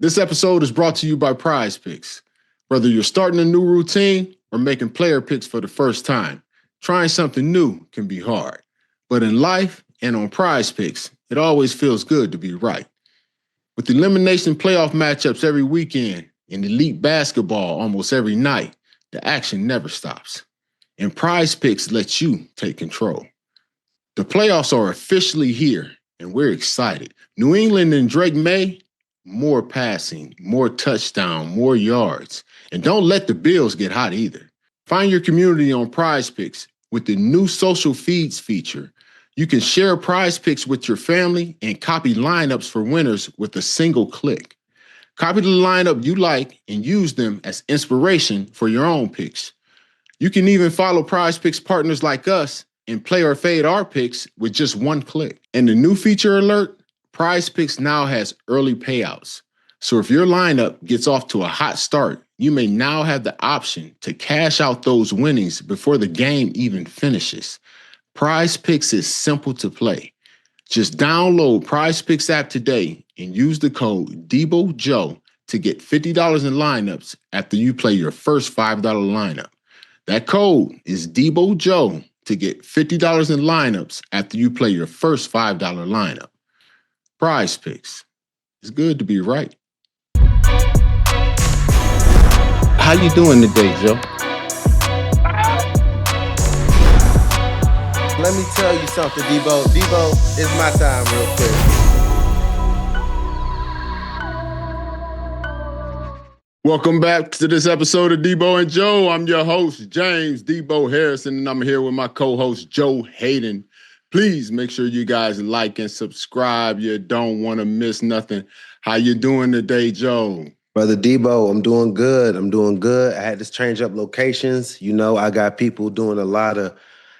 This episode is brought to you by PrizePicks. Whether you're starting a new routine or making player picks for the first time, trying something new can be hard. But in life and on PrizePicks, it always feels good to be right. With elimination playoff matchups every weekend and elite basketball almost every night, the action never stops. And PrizePicks lets you take control. The playoffs are officially here, and we're excited. New England and Drake May, more passing, more touchdown, more yards. And don't let the Bills get hot either. Find your community on PrizePicks with the new social feeds feature. You can share PrizePicks with your family and copy lineups for winners with a single click. Copy the lineup you like and use them as inspiration for your own picks. You can even follow PrizePicks partners like us and play or fade our picks with just one click. And the new feature alert, PrizePicks now has early payouts. So if your lineup gets off to a hot start, you may now have the option to cash out those winnings before the game even finishes. PrizePicks is simple to play. Just download PrizePicks app today and use the code DEBOJOE to get $50 in lineups after you play your first $5 lineup. That code is DEBOJOE to get $50 in lineups after you play your first $5 lineup. PrizePicks. It's good to be right. How you doing today, Joe? Let me tell you something, Deebo. Deebo, it's my time real quick. Welcome back to this episode of Deebo and Joe. I'm your host, James Deebo Harrison, and I'm here with my co-host, Joe Haden. Please make sure you guys like and subscribe. You don't want to miss nothing. How you doing today, Joe? Brother Deebo, I'm doing good. I had to change up locations. You know, I got people doing I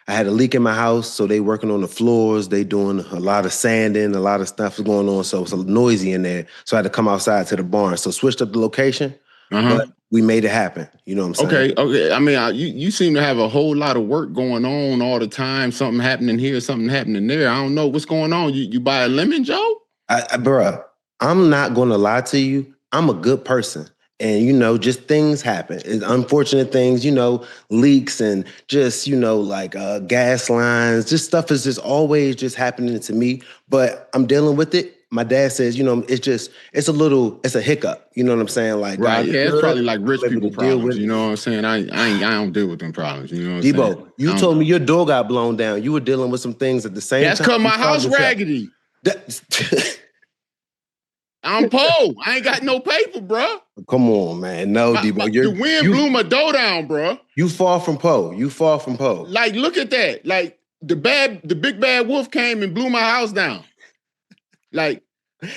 had a leak in my house, so they working on the floors. They doing a lot of sanding, a lot of stuff is going on, so it's noisy in there. So I had to come outside to the barn. So switched up the location, but we made it happen. You know what I'm saying? Okay. I mean, you seem to have a whole lot of work going on all the time. Something happening here, something happening there. I don't know what's going on. You buy a lemon, Joe? Bruh, I'm not going to lie to you. I'm a good person. And, you know, just things happen. It's unfortunate things, you know, leaks and just, you know, like gas lines. Just stuff is just always just happening to me. But I'm dealing with it. My dad says, you know, it's a hiccup. You know what I'm saying? Like, right, yeah, it's probably like rich people problems. You know what I'm saying? I don't deal with them problems. You know what I'm saying? Deebo, you told me your door got blown down. You were dealing with some things at the same time. That's because my house raggedy. I'm poor. I ain't got no paper, bro. Come on, man. No, Deebo. The wind blew my door down, bro. You far from po. Like, look at that. Like, the big bad wolf came and blew my house down. Like,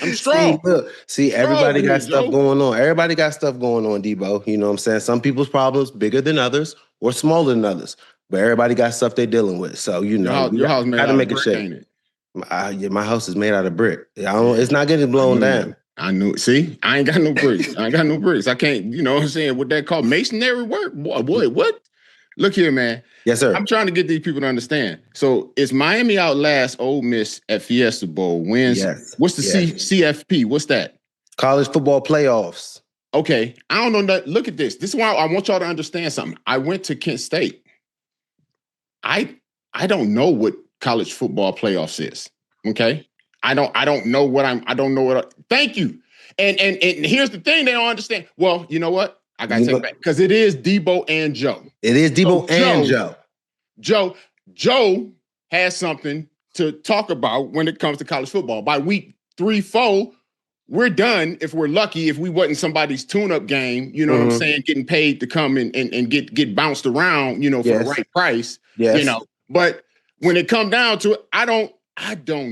I'm strong. See, everybody got stuff going on. Everybody got stuff going on, Deebo. You know what I'm saying? Some people's problems bigger than others or smaller than others. But everybody got stuff they're dealing with. So, you know, your house made out of brick, ain't it? My house is made out of brick. It's not getting blown down. I knew. See, I ain't got no bricks. I can't, you know what I'm saying, what that called masonry work? Boy, what? Look here, man. Yes, sir. I'm trying to get these people to understand. So it's Miami outlast Ole Miss at Fiesta Bowl. Wins. Yes. What's the CFP? What's that? College football playoffs. Okay. I don't know that. Look at this. This is why I want y'all to understand something. I went to Kent State. I don't know what college football playoffs is. Okay. I don't know what thank you. And here's the thing they don't understand. Well, you know what? I gotta take it back. Because it is Deebo and Joe. It is Deebo and Joe. Joe has something to talk about when it comes to college football. By week 3-4, we're done if we're lucky, if we wasn't somebody's tune-up game, you know what I'm saying, getting paid to come and get bounced around, you know, for the right price. Yes. You know. But when it comes down to it, I don't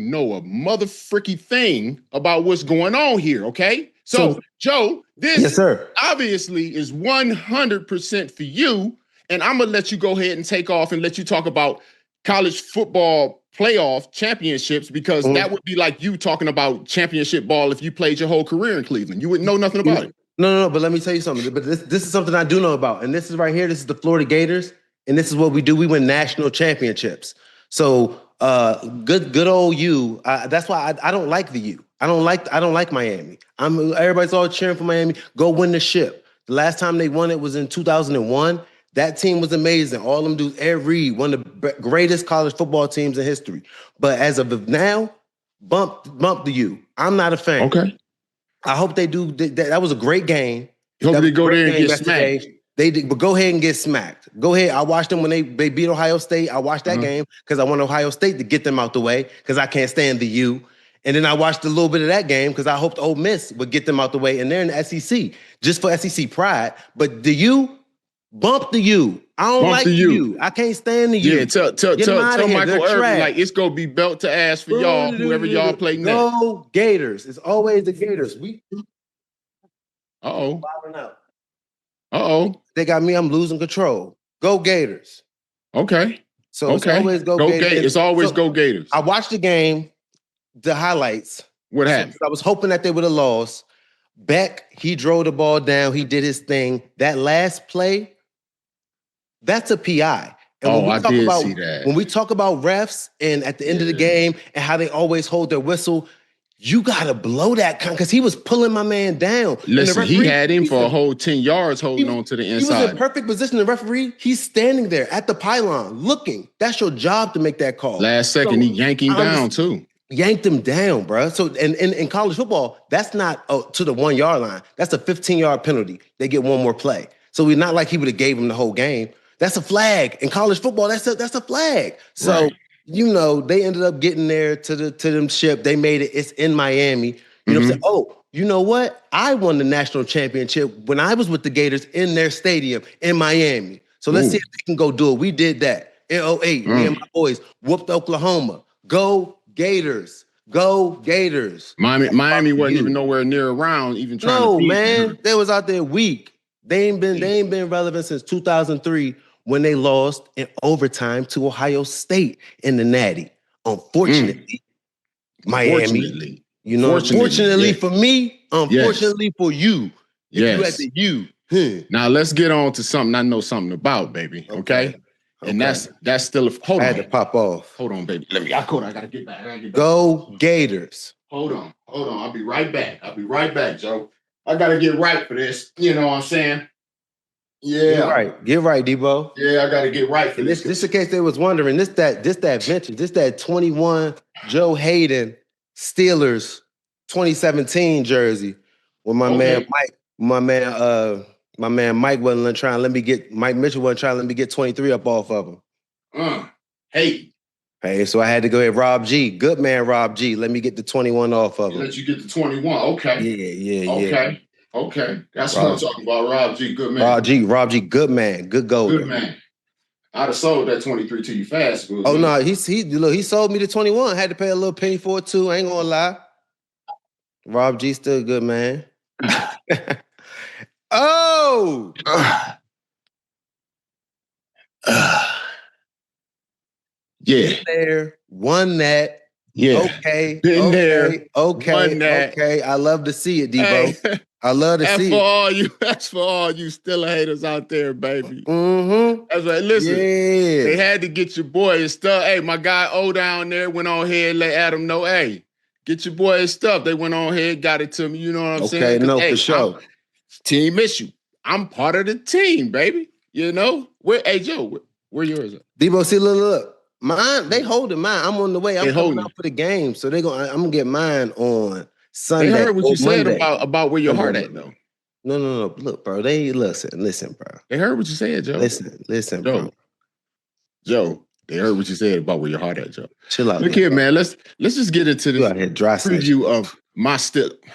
know a mother-fricky thing about what's going on here, okay? So Joe, this obviously is 100% for you, and I'm going to let you go ahead and take off and let you talk about college football playoff championships because that would be like you talking about championship ball if you played your whole career in Cleveland. You wouldn't know nothing about it. No, but let me tell you something. But this is something I do know about, and this is right here. This is the Florida Gators, and this is what we do. We win national championships. So good old you. That's why I don't like the U. I don't like Miami. Everybody's all cheering for Miami. Go win the ship. The last time they won it was in 2001. That team was amazing. All them dudes, Ed Reed, one of the greatest college football teams in history. But as of now, bump the U. I'm not a fan. Okay. I hope they do. That was a great game. You hope they go there and get smacked. They did, but go ahead and get smacked. Go ahead. I watched them when they beat Ohio State. I watched that game because I want Ohio State to get them out the way because I can't stand the U. And then I watched a little bit of that game because I hoped Ole Miss would get them out the way. And they're in the SEC just for SEC pride. But the U, bump the U. I don't like the U. I can't stand the U. Yeah, tell Michael Irvin, like, it's going to be belt to ass for y'all, whoever y'all play next. Go Gators. It's always the Gators. Uh-oh. Uh-oh. They got me. I'm losing control. Go Gators. Okay. So it's always go Gators. It's always go Gators. I watched the game, the highlights. What happened? I was hoping that they would have lost. Beck, he drove the ball down. He did his thing. That last play, that's a PI. And I did see that. When we talk about refs and at the end of the game and how they always hold their whistle, you got to blow that because he was pulling my man down. Listen, he had him for a whole 10 yards holding on to the inside. He was in perfect position. The referee, he's standing there at the pylon looking. That's your job to make that call. Last second, he yanked him down too. Yanked him down, bro. So in college football, that's not to the 1 yard line. That's a 15-yard penalty. They get one more play. So we're not like he would have gave him the whole game. That's a flag. In college football, that's a flag. So right. They ended up getting there to them ship. They made it. It's in Miami. You know what I'm saying? Oh, you know what? I won the national championship when I was with the Gators in their stadium in Miami. So let's see if they can go do it. We did that in 2008. Me and my boys whooped Oklahoma. Go Gators. Go Gators. Miami wasn't even nowhere near around, even trying to beat man. them. They was out there weak. They ain't been relevant since 2003 when they lost in overtime to Ohio State in the Natty. Unfortunately, Miami. Fortunately for me, unfortunately for you. If you at the U. Now let's get on to something I know something about, baby. Okay? And that's still hold on. I had to pop off. Hold on, baby. I gotta get back. Go Gators. Hold on. I'll be right back. Joe. I gotta get right for this. You know what I'm saying? Yeah. Get right, Deebo. Yeah, I gotta get right for this. This in case they was wondering. This that vintage. This that 21 Joe Haden Steelers 2017 jersey with my man Mike. My man Mike wasn't trying to let me get Mike Mitchell wasn't trying to let me get 23 up off of him. Hey, so I had to go ahead. Rob G, good man, Rob G. Let me get the 21 off of him. Let you get the 21. Okay. Yeah. Okay. That's what I'm talking about. Rob G, good man. Rob G, good man, good golden. Good man. I'd have sold that 23 to you fast. Oh no, he sold me the 21. Had to pay a little penny for it too. I ain't gonna lie. Rob G still good man. Oh. Yeah. There, won that. Yeah. Okay. Been there. Okay. Won that. Okay. I love to see it, Deebo. Hey. I love to see it. That's for all you Steeler haters out there, baby. Mm-hmm. That's right. Listen, they had to get your boy his stuff. Hey, my guy O down there went on here and let Adam know, hey, get your boy his stuff. They went on here, got it to me. You know what I'm saying? Okay, no, for sure. Team issue. I'm part of the team, baby. You know? Hey, Joe, where yours at? Deebo, see, look. Mine, they holding mine. I'm on the way. I'm coming out for the game. So I'm gonna get mine on Sunday. They heard what you said about where your heart at, though. No. Look, bro. Listen, bro. They heard what you said, Joe. Listen, bro. Joe, they heard what you said about where your heart at, Joe. Chill out. Look here, man. Let's just get into this preview of my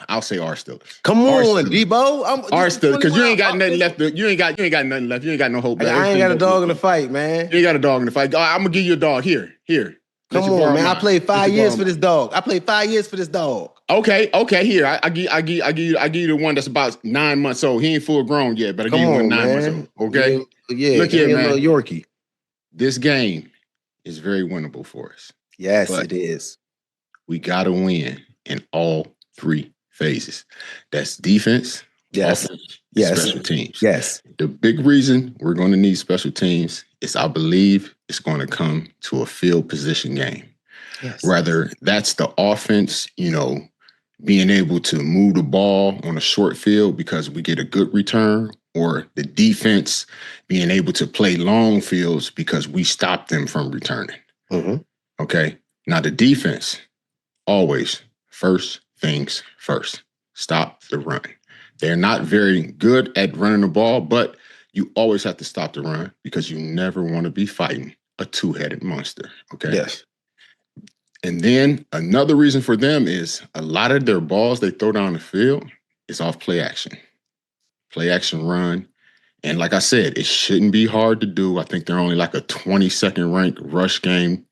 I'll say our Steelers. Come on, Deebo. Our Steelers, because you ain't got nothing left. You ain't got nothing left. You ain't got no hope. I ain't got a dog in the fight, man. You ain't got a dog in the fight. I'm gonna give you a dog. Here. Come on, man. I played 5 years for this dog. Okay. Here, I give you the one that's about 9 months old. He ain't full grown yet, but I give you one 9 months old. Okay. Yeah. Look here, man. Little Yorkie. This game is very winnable for us. Yes, it is. We gotta win in all three phases. That's defense, offense, special teams. Yes. The big reason we're going to need special teams is I believe it's going to come to a field position game. Yes. Whether that's the offense, being able to move the ball on a short field because we get a good return, or the defense being able to play long fields because we stop them from returning. Mm-hmm. Okay. Now the defense, always first things first. Stop the run. They're not very good at running the ball, but you always have to stop the run because you never want to be fighting a two-headed monster. Okay. Yes. And then another reason for them is a lot of their balls they throw down the field is off play action run. And like I said, it shouldn't be hard to do. I think they're only like a 22nd ranked rush game,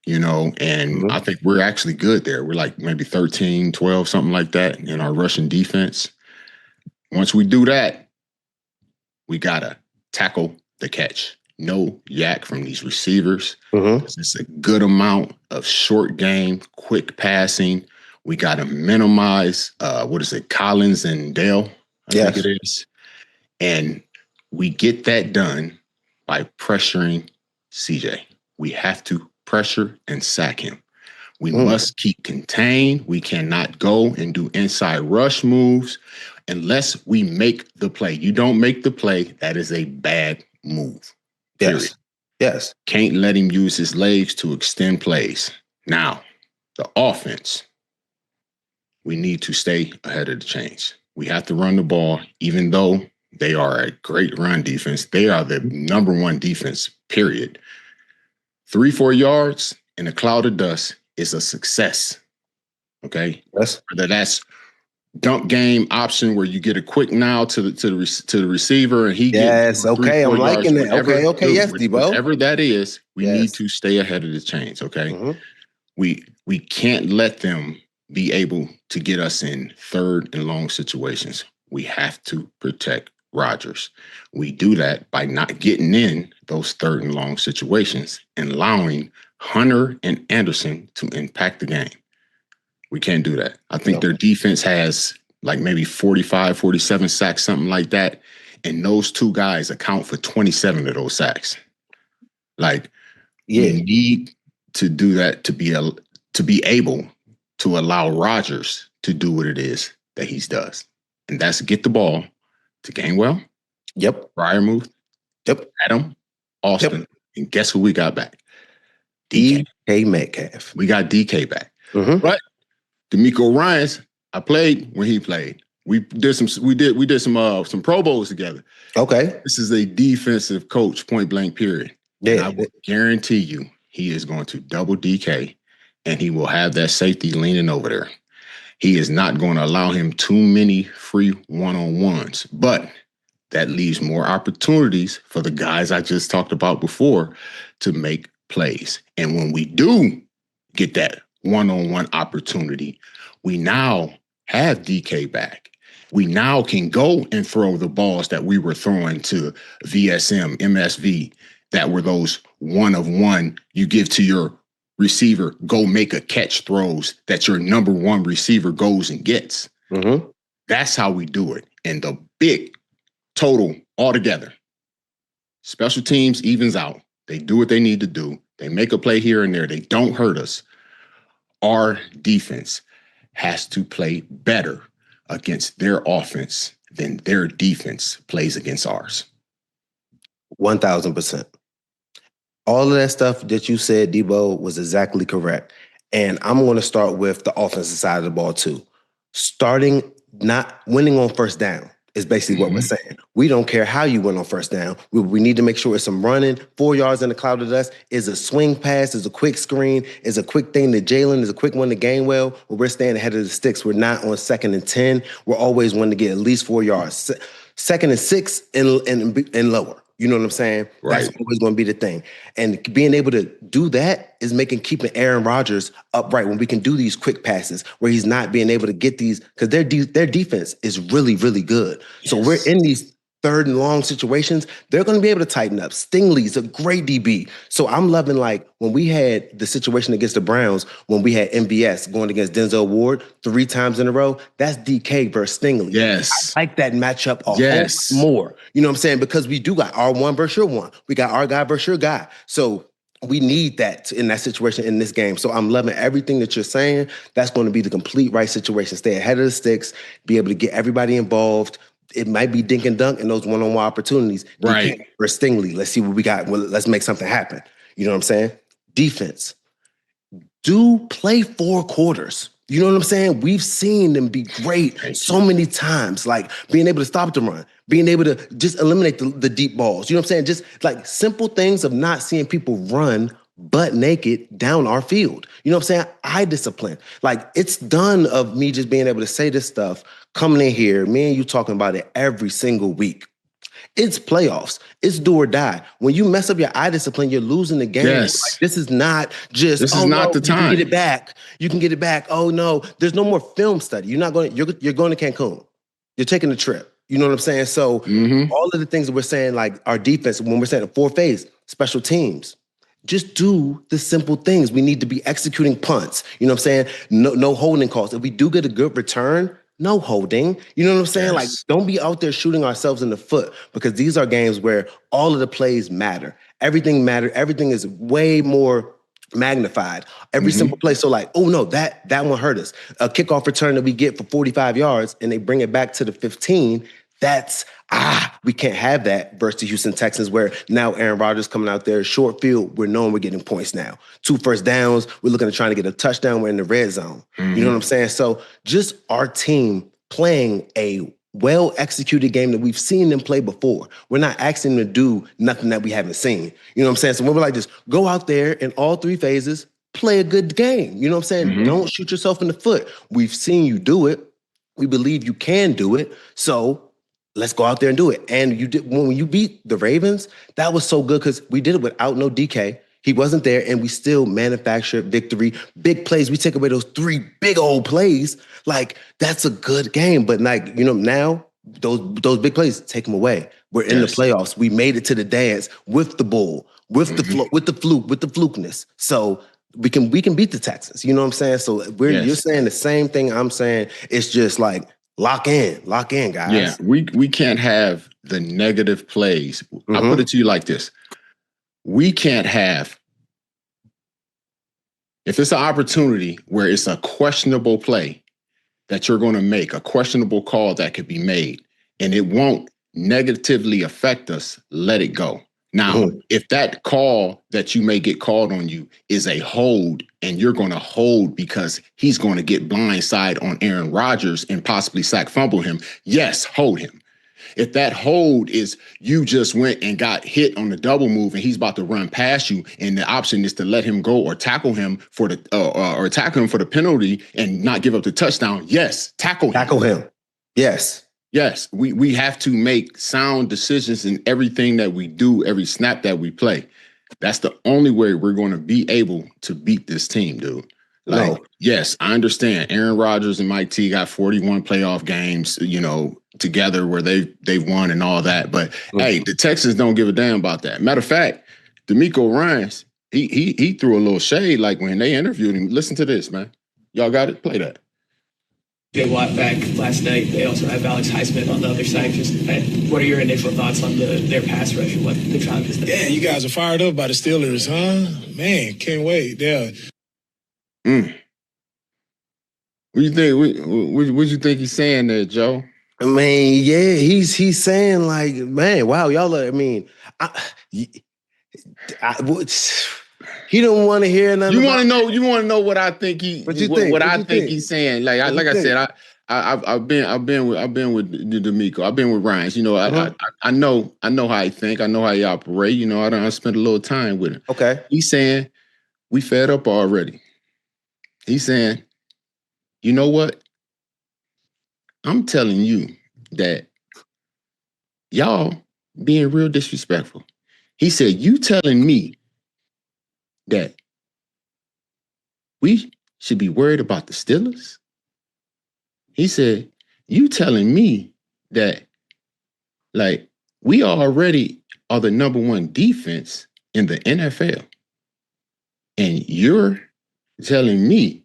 and I think we're actually good there. We're like maybe 13, 12, something like that in our rushing defense. Once we do that, we got to tackle the catch. No yak from these receivers. It's a good amount of short game, quick passing. We got to minimize, Collins and Dale, I think it is. And we get that done by pressuring CJ. We have to pressure and sack him. We must keep contained. We cannot go and do inside rush moves unless we make the play. You don't make the play, that is a bad move. Period. Yes. Can't let him use his legs to extend plays. Now, the offense, we need to stay ahead of the chains. We have to run the ball, even though they are a great run defense. They are the number one defense, period. 3-4 yards in a cloud of dust is a success. Okay? Yes. Whether that's dump game option where you get a quick now to the receiver and he gets okay. I'm liking it. Okay. Yes, Deebo. Whatever that is, we need to stay ahead of the chains. Okay. We can't let them be able to get us in third and long situations. We have to protect Rodgers. We do that by not getting in those third and long situations and allowing Hunter and Anderson to impact the game. We can't do that. I think their defense has like maybe 45, 47 sacks, something like that. And those two guys account for 27 of those sacks. Like, we need to do that to be able to allow Rodgers to do what it is that he does. And that's get the ball to Gainwell. Yep. Fryermuth. Yep. Adam. Austin. Yep. And guess who we got back? DK Metcalf. We got DK back. But D'Amico Ryans, I played when he played. We did some Pro Bowls together. Okay. This is a defensive coach, point blank, period. Yeah. And I will guarantee you he is going to double DK and he will have that safety leaning over there. He is not going to allow him too many free one-on-ones, but that leaves more opportunities for the guys I just talked about before to make plays. And when we do get that one-on-one opportunity, we now have DK back. We now can go and throw the balls that we were throwing to VSM, MSV, that were those one-of-one you give to your receiver, go make a catch throws that your number one receiver goes and gets. That's how we do it. And the big total altogether, special teams evens out. They do what they need to do. They make a play here and there. They don't hurt us. Our defense has to play better against their offense than their defense plays against ours. 1,000%. All of that stuff that you said, Deebo, was exactly correct. And I'm going to start with the offensive side of the ball too. Not winning on first down is basically what we're saying. We don't care how you win on first down. We need to make sure it's some running, 4 yards in the cloud of dust, is a swing pass, is a quick screen, is a quick thing to Jalen, is a quick one to Gainwell, where we're staying ahead of the sticks. We're not on 2nd and 10. We're always wanting to get at least 4 yards. 2nd and 6 and lower. You know what I'm saying? Right. That's always going to be the thing. And being able to do that is keeping Aaron Rodgers upright when we can do these quick passes where he's not being able to get these, because their defense is really, really good. Yes. So we're in these 3rd and long situations, they're going to be able to tighten up. Stingley's a great DB. So I'm loving, like, when we had the situation against the Browns, when we had MBS going against Denzel Ward 3 times in a row, that's DK versus Stingley. Yes. I like that matchup a whole more. You know what I'm saying? Because we do got our one versus your one. We got our guy versus your guy. So we need that in that situation in this game. So I'm loving everything that you're saying. That's going to be the complete right situation. Stay ahead of the sticks, be able to get everybody involved. It might be dink and dunk in those one-on-one opportunities. Right. DK or Stingley, let's see what we got. Well, let's make something happen. You know what I'm saying? Defense. Do play 4 quarters. You know what I'm saying? We've seen them be great so many times, like being able to stop the run, being able to just eliminate the deep balls. You know what I'm saying? Just like simple things of not seeing people run butt naked down our field. You know what I'm saying? Eye discipline. Like, it's done of me just being able to say this stuff, coming in here, me and you talking about it every single week. It's playoffs. It's do or die. When you mess up your eye discipline, you're losing the game. Yes. Like, this is not just, this is not the time. You can get it back. You can get it back. Oh no, there's no more film study. You're going to Cancun. You're taking a trip. You know what I'm saying? So all of the things that we're saying, like our defense, when we're saying a 4-phase, special teams, just do the simple things. We need to be executing punts. You know what I'm saying? No holding calls. If we do get a good return, no holding. You know what I'm saying? Like, don't be out there shooting ourselves in the foot, because these are games where all of the plays matter. Everything matters. Everything is way more magnified. Every simple play. So like, oh no, that one hurt us. A kickoff return that we get for 45 yards and they bring it back to the 15. That's, we can't have that versus the Houston Texans, where now Aaron Rodgers coming out there, short field, we're knowing we're getting points now. 2 first downs, we're looking at trying to get a touchdown, we're in the red zone. You know what I'm saying? So just our team playing a well-executed game that we've seen them play before. We're not asking them to do nothing that we haven't seen. You know what I'm saying? So when we're like, just go out there in all 3 phases, play a good game. You know what I'm saying? Don't shoot yourself in the foot. We've seen you do it. We believe you can do it. So let's go out there and do it. And you did, when you beat the Ravens, that was so good because we did it without no DK. He wasn't there, and we still manufactured victory. Big plays. We take away those 3 big old plays. Like, that's a good game. But like, you know, now those big plays, take them away. We're in the playoffs. We made it to the dance with the bull, with the fluke, with the flukeness. So we can beat the Texans. You know what I'm saying? So you're saying the same thing I'm saying. It's just like, lock in, guys. Yeah, we can't have the negative plays. I'll put it to you like this. We can't have, if it's an opportunity where it's a questionable play that you're going to make, a questionable call that could be made, and it won't negatively affect us, let it go. Now, if that call that you may get called on you is a hold, and you're going to hold because he's going to get blindside on Aaron Rodgers and possibly sack fumble him, yes, hold him. If that hold is you just went and got hit on the double move and he's about to run past you, and the option is to let him go or tackle him for the or tackle him for the penalty and not give up the touchdown, yes, tackle him. Yes. Yes, we have to make sound decisions in everything that we do, every snap that we play. That's the only way we're going to be able to beat this team, dude. Like, yes, I understand. Aaron Rodgers and Mike T got 41 playoff games, you know, together where they've won and all that. But hey, the Texans don't give a damn about that. Matter of fact, DeMeco Ryans, he threw a little shade like when they interviewed him. Listen to this, man. Y'all got it? Play that. Jay Watt back last night. They also have Alex Highsmith on the other side. Just what are your initial thoughts on their pass rush and what the challenge is? Yeah, you guys are fired up by the Steelers, huh? Man, can't wait. Yeah. What do you think? What you think he's saying there, Joe? I mean, yeah, he's saying like, man, wow, y'all. He don't want to hear nothing. You want to know what I think he? What I think he's saying? Like I said, I've been with DeMeco. I've been with Ryans. You know, I know how he think. I know how he operate. You know, I spent a little time with him. Okay. He's saying we fed up already. He's saying, you know what? I'm telling you that y'all being real disrespectful. He said, you telling me that we should be worried about the Steelers? He said, you telling me that, like, we already are the number 1 defense in the NFL. And you're telling me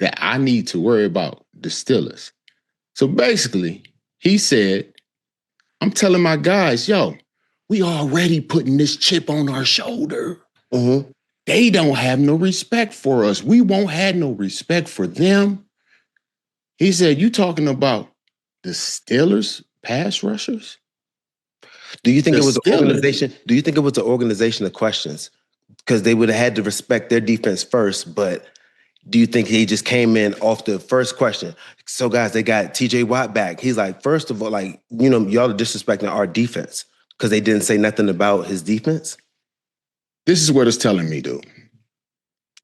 that I need to worry about the Steelers. So basically, he said, I'm telling my guys, yo, we already putting this chip on our shoulder. Mm-hmm. They don't have no respect for us. We won't have no respect for them. He said, you talking about the Steelers pass rushers? Do you think The it was an Steelers. organization? Do you think it was an organization of questions? Because they would have had to respect their defense first, but do you think he just came in off the first question? So, guys, they got TJ Watt back. He's like, first of all, like, you know, y'all are disrespecting our defense because they didn't say nothing about his defense. This is what it's telling me, dude.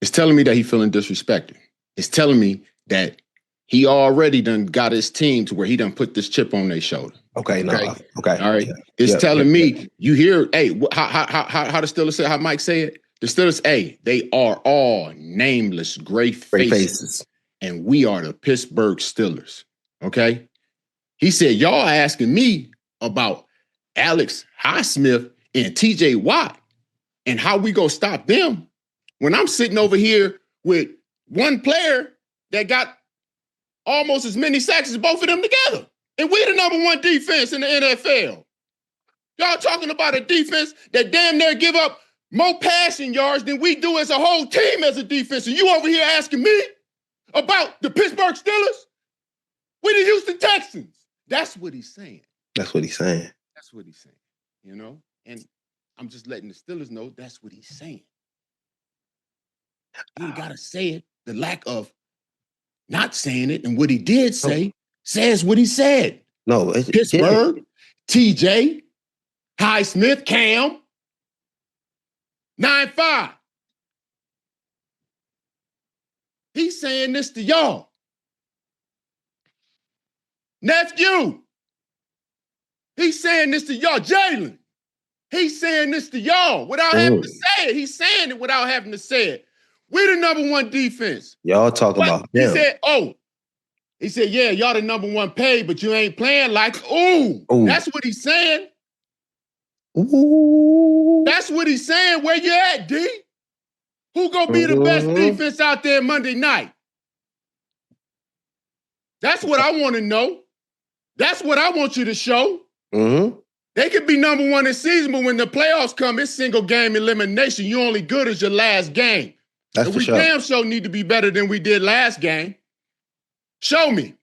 It's telling me that he's feeling disrespected. It's telling me that he already done got his team to where he done put this chip on their shoulder. Okay. All right. Yeah. It's telling me, you hear, hey, how the Steelers say, how Mike say it? The Steelers, hey, they are all nameless gray faces. And we are the Pittsburgh Steelers. Okay. He said, y'all asking me about Alex Highsmith and TJ Watt and how we go stop them when I'm sitting over here with one player that got almost as many sacks as both of them together. And we're the number one defense in the NFL. Y'all talking about a defense that damn near give up more passing yards than we do as a whole team as a defense. And you over here asking me about the Pittsburgh Steelers? We the Houston Texans. That's what he's saying. You know? And I'm just letting the Steelers know that's what he's saying. He ain't got to say it. The lack of not saying it and what he did say says what he said. No, Pittsburgh, TJ, Highsmith, Cam, 9-5. He's saying this to y'all. Nephew, he's saying this to y'all. Jalen, he's saying this to y'all without having to say it. He's saying it without having to say it. We're the number one defense. Y'all talking about him. He said, yeah, y'all the number one paid, but you ain't playing like, ooh. That's what he's saying. Ooh. That's what he's saying. Where you at, D? Who gonna be the best defense out there Monday night? That's what I want to know. That's what I want you to show. Mm-hmm. They could be number one in season, but when the playoffs come, it's single game elimination. You only good as your last game. That's and for we sure. damn sure need to be better than we did last game. Show me.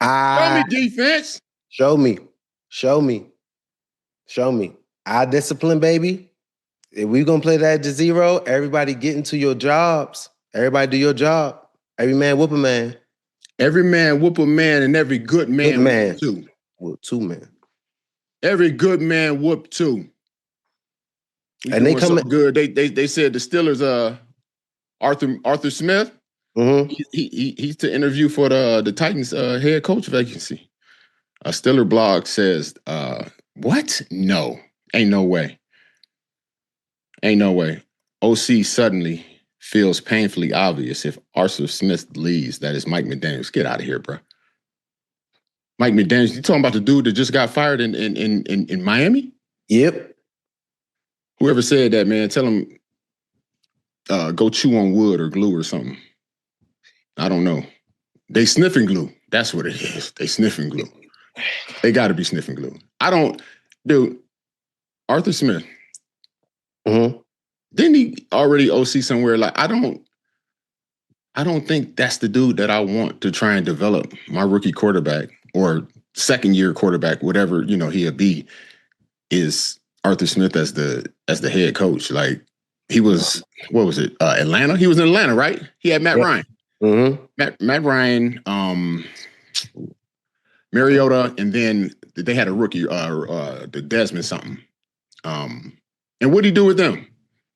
Show me defense. Show me. Our discipline, baby. If we gonna play that to zero, everybody get into your jobs. Everybody do your job. Every man whoop a man. Every man whoop a man, and every good man whoop two. Whoop two, man. Every good man whoop two. And they come so good. They said the Steelers, Arthur Smith. Mm-hmm. He's to interview for the Titans head coach vacancy. A Steeler blog says, what? No, ain't no way. OC suddenly feels painfully obvious if Arthur Smith leaves. That is Mike McDaniel. Get out of here, bro. Mike McDaniel, you talking about the dude that just got fired in Miami? Yep. Whoever said that, man, tell him go chew on wood or glue or something. I don't know. They sniffing glue. That's what it is. They sniffing glue. They got to be sniffing glue. Dude, Arthur Smith. Mm-hmm. Didn't he already OC somewhere? Like, I don't think that's the dude that I want to try and develop my rookie quarterback or second-year quarterback, whatever, he'll be, is Arthur Smith as the head coach. Like, he was, what was it? Atlanta? He was in Atlanta, right? He had Matt Ryan. Mm-hmm. Matt Ryan, Mariota, and then they had a rookie, the Desmond something. And what'd he do with them?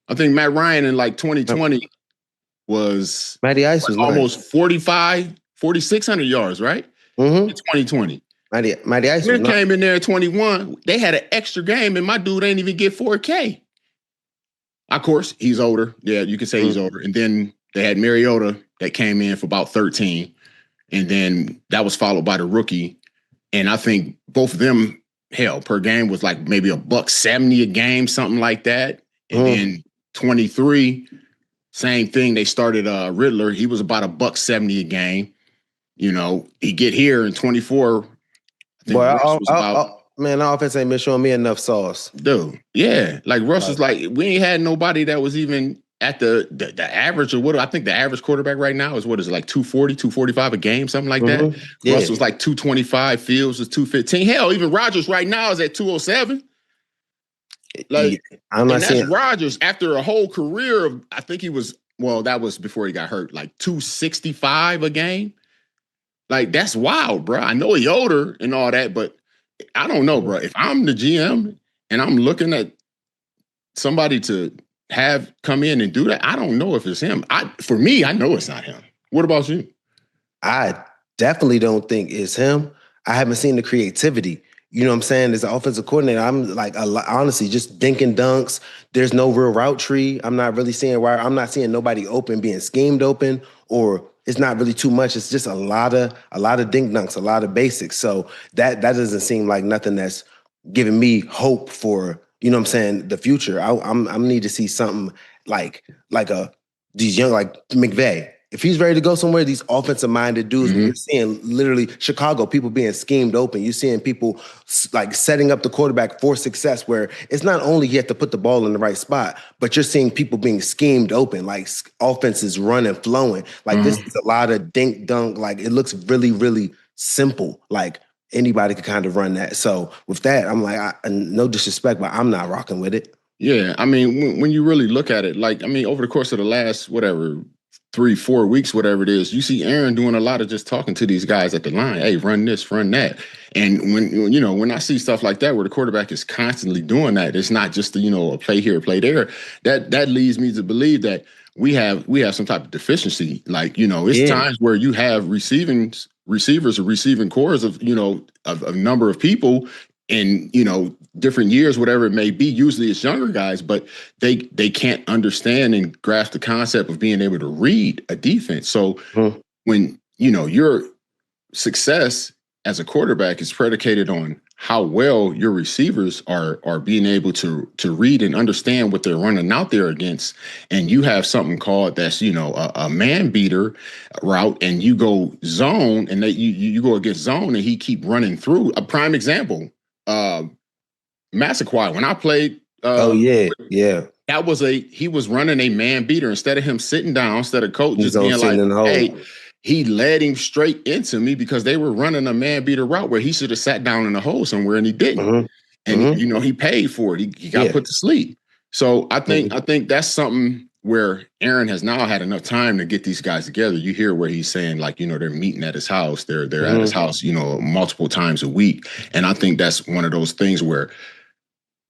I think Matt Ryan in like 2020 was Matty Ice was almost 4,600 yards, right? Mm-hmm. In 2020. Matty Ice Smith came in there in 21. They had an extra game, and my dude ain't even get 4K. Of course, he's older. Yeah, you can say he's older. And then they had Mariota that came in for about 13. And then that was followed by the rookie. And I think both of them, per game was like maybe $170 a game, something like that. And then 23, same thing. They started Riddler. He was about $170 a game. He get here in 24. I think Man, the offense ain't been showing me enough sauce. Dude, yeah. Like Russ is like, we ain't had nobody that was even at the average, or what I think the average quarterback right now is, what is it, like 240, 245 a game, something like that. Yeah. Russ was like 225, Fields was 215. Hell, even Rodgers right now is at 207. Like, I'm not that's Rodgers after a whole career of, I think he was, well, that was before he got hurt, like 265 a game. Like, that's wild, bro. I know he older and all that, but I don't know, bro. If I'm the GM and I'm looking at somebody to have come in and do that, I don't know if it's him. For me, I know it's not him. What about you? I definitely don't think it's him. I haven't seen the creativity. You know what I'm saying? As an offensive coordinator, I'm like, honestly, just dinking dunks. There's no real route tree. I'm not really seeing why. I'm not seeing nobody open, being schemed open, or it's not really too much. It's just a lot of dink dunks, a lot of basics. So that doesn't seem like nothing that's giving me hope for, you know what I'm saying, the future. I need to see something like these young, like McVay. If he's ready to go somewhere, these offensive-minded dudes, when you're seeing literally Chicago, people being schemed open, you're seeing people like setting up the quarterback for success, where it's not only you have to put the ball in the right spot, but you're seeing people being schemed open, like offenses running, flowing. Like this is a lot of dink dunk. Like it looks really, really simple. Like anybody could kind of run that. So with that, I'm like, no disrespect, but I'm not rocking with it. Yeah, I mean, when you really look at it, like, I mean, over the course of the last, 3-4 weeks, whatever it is, you see Aaron doing a lot of just talking to these guys at the line. Hey, run this, run that. And when I see stuff like that, where the quarterback is constantly doing that, it's not just a play here, play there. That leads me to believe that we have some type of deficiency. Like, it's times where you have receivers or receiving cores of a number of people in different years, whatever it may be. Usually it's younger guys, but they can't understand and grasp the concept of being able to read a defense. So when your success as a quarterback is predicated on how well your receivers are being able to read and understand what they're running out there against, and you have something called that's a man beater route, and you go zone, and you go against zone, and he keep running through. A prime example, Massaquoi, when I played, that was he was running a man beater. Instead of him sitting down, instead of coach just being like, hey, he led him straight into me because they were running a man beater route where he should have sat down in the hole somewhere, and he didn't. And he paid for it. He got put to sleep. So I think that's something where Aaron has now had enough time to get these guys together. You hear where he's saying, like, they're meeting at his house. They're at his house, multiple times a week. And I think that's one of those things where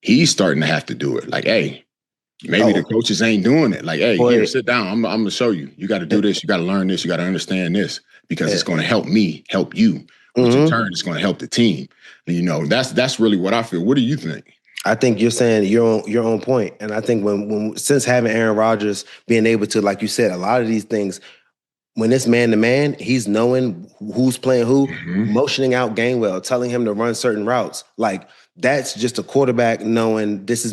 he's starting to have to do it. Like, hey, maybe the coaches ain't doing it. Like, hey, here, sit down. I'm going to show you. You got to do this. You got to learn this. You got to understand this, because it's going to help me help you. Which in turn is going to help the team. That's really what I feel. What do you think? I think you're saying your own point. And I think since having Aaron Rodgers being able to, like you said, a lot of these things, when it's man-to-man, he's knowing who's playing who, motioning out Gainwell, telling him to run certain routes. Like, that's just a quarterback knowing this is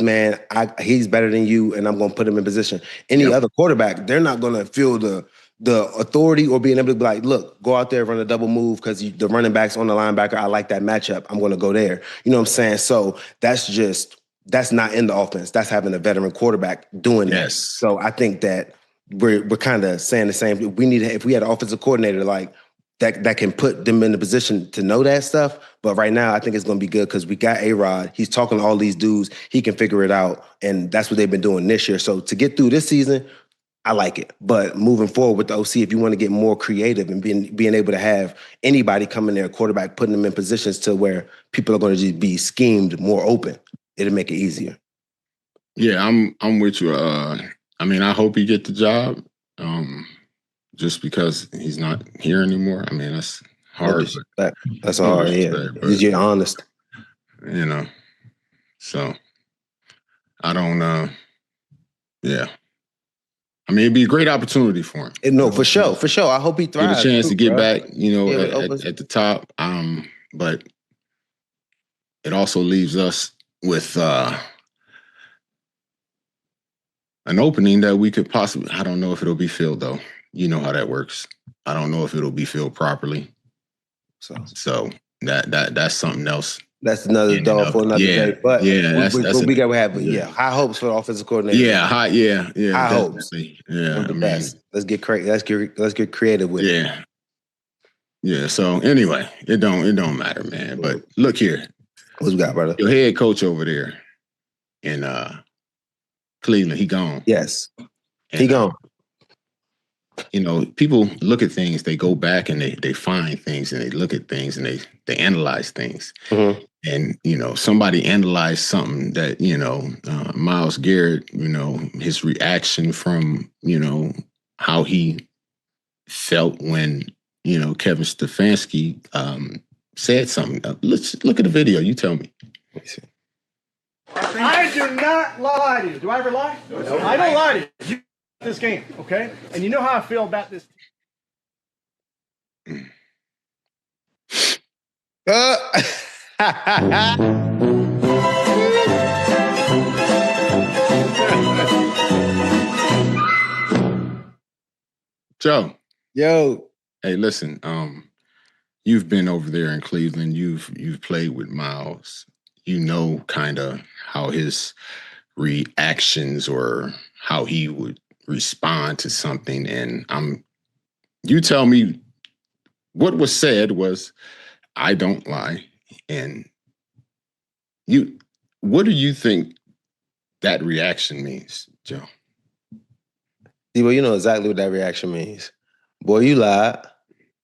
he's better than you, and I'm going to put him in position. Any other quarterback, they're not going to feel the authority or being able to be like, look, go out there, run a double move because the running back's on the linebacker. I like that matchup. I'm going to go there. You know what I'm saying? So that's not in the offense. That's having a veteran quarterback doing that. So I think that we're kind of saying the same. We need, if we had an offensive coordinator like that can put them in the position to know that stuff. But right now, I think it's going to be good because we got A-Rod. He's talking to all these dudes. He can figure it out. And that's what they've been doing this year. So to get through this season, I like it. But moving forward with the OC, if you want to get more creative and being able to have anybody come in there, quarterback, putting them in positions to where people are going to just be schemed more open, it'll make it easier. Yeah, I'm with you. I mean, I hope he get the job. Just because he's not here anymore. I mean, that's hard. That's hard, yeah. You're honest. So I don't yeah. I mean, it'd be a great opportunity for him. No, for sure. I hope he thrives. Get a chance to get back, at the top. But it also leaves us with an opening that we could possibly, I don't know if it'll be filled though. You know how that works. I don't know if it'll be filled properly. So that's something else That's another ended dog up, for another day. But we got to have high hopes for the offensive coordinator. Yeah, high hopes. Yeah, One of the best. Let's get creative with it. Yeah. So anyway, it don't matter, man. But look here, what you got, brother? Your head coach over there in Cleveland, he gone. Yes, he gone. People look at things, they go back and they find things, and they look at things and they analyze things. Mm-hmm. And, somebody analyzed something that, Myles Garrett, his reaction from, how he felt when, Kevin Stefanski said something. Let's look at the video. You tell me. Let me see. I do not lie to you. Do I ever lie? No. I don't lie to you. This game, okay? And you know how I feel about this. Joe. Yo. Hey, listen. You've been over there in Cleveland. You've played with Myles. You know kind of how his reactions or how he would respond to something. And you tell me what was said was, I don't lie. And what do you think that reaction means, Joe? Deebo, you know exactly what that reaction means. Boy, you lied.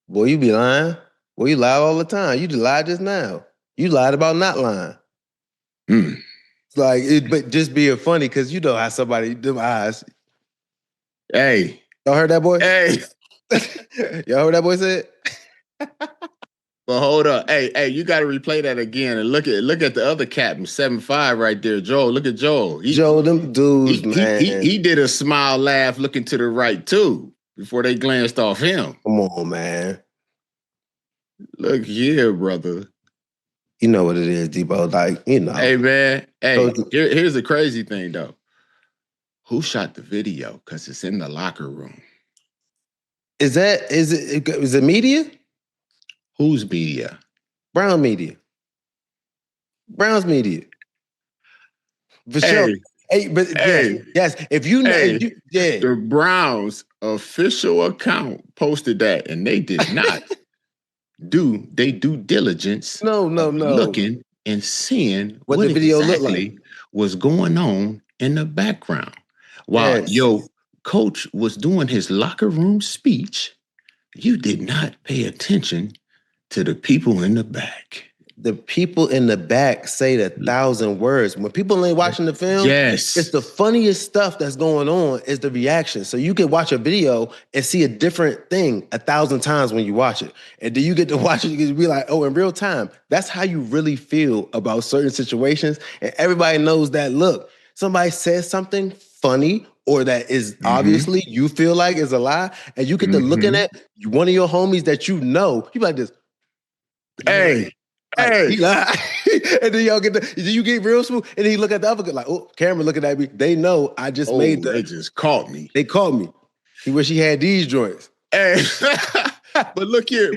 Boy, you be lying. Boy, you lie all the time. You just lied just now. You lied about not lying. But just being funny, because you know how somebody, them eyes. Hey. Y'all heard that boy? Hey. Y'all heard that boy said? Well, hold up. Hey, you got to replay that again and look at the other captain, 7'5" right there, Joel. Look at Joel. Joel, them dudes, man. He did a smile laugh looking to the right, too, before they glanced off him. Come on, man. Look here, brother. You know what it is, Deebo. Hey, man. Hey, here's the crazy thing, though. Who shot the video? Because it's in the locker room. Is it media? Whose media? Brown media. Browns media. For sure. Yes. If you know, the Browns official account posted that, and they did not do due diligence. No. Looking and seeing what the video looked like was going on in the background while your coach was doing his locker room speech. You did not pay attention to the people in the back. The people in the back say 1,000 words. When people ain't watching the film, it's the funniest stuff that's going on is the reaction. So you can watch a video and see a different thing 1,000 times when you watch it. And then you get to watch it, you can be like, oh, in real time. That's how you really feel about certain situations. And everybody knows that, look, somebody says something funny or that is obviously you feel like is a lie, and you get to looking at one of your homies that you know, you be like this. Hey. He lied. And then you get real smooth. And then he look at the other guy like, oh, camera looking at me. They know I just made that. They just caught me. They caught me. He wish he had these joints. Hey. But look here.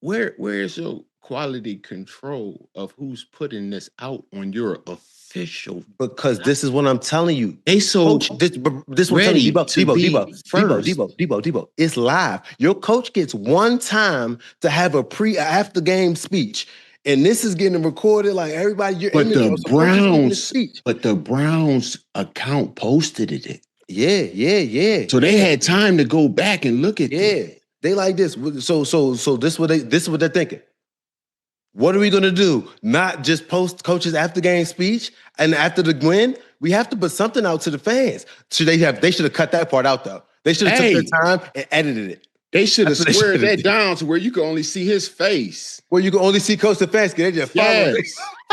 Where is your quality control of who's putting this out on your official? Because this is what I'm telling you. They so this what I'm telling you. Deebo. It's live. Your coach gets one time to have a after game speech. And this is getting recorded like everybody. But the Browns account posted it. Yeah. So they had time to go back and look at it. They like this. So this is what they're thinking. What are we gonna do? Not just post coach's after game speech and after the win. We have to put something out to the fans. So they should have cut that part out though. They should have took their time and edited it. They should have squared that down to where you can only see his face. Where you can only see Coach Stefanski. They just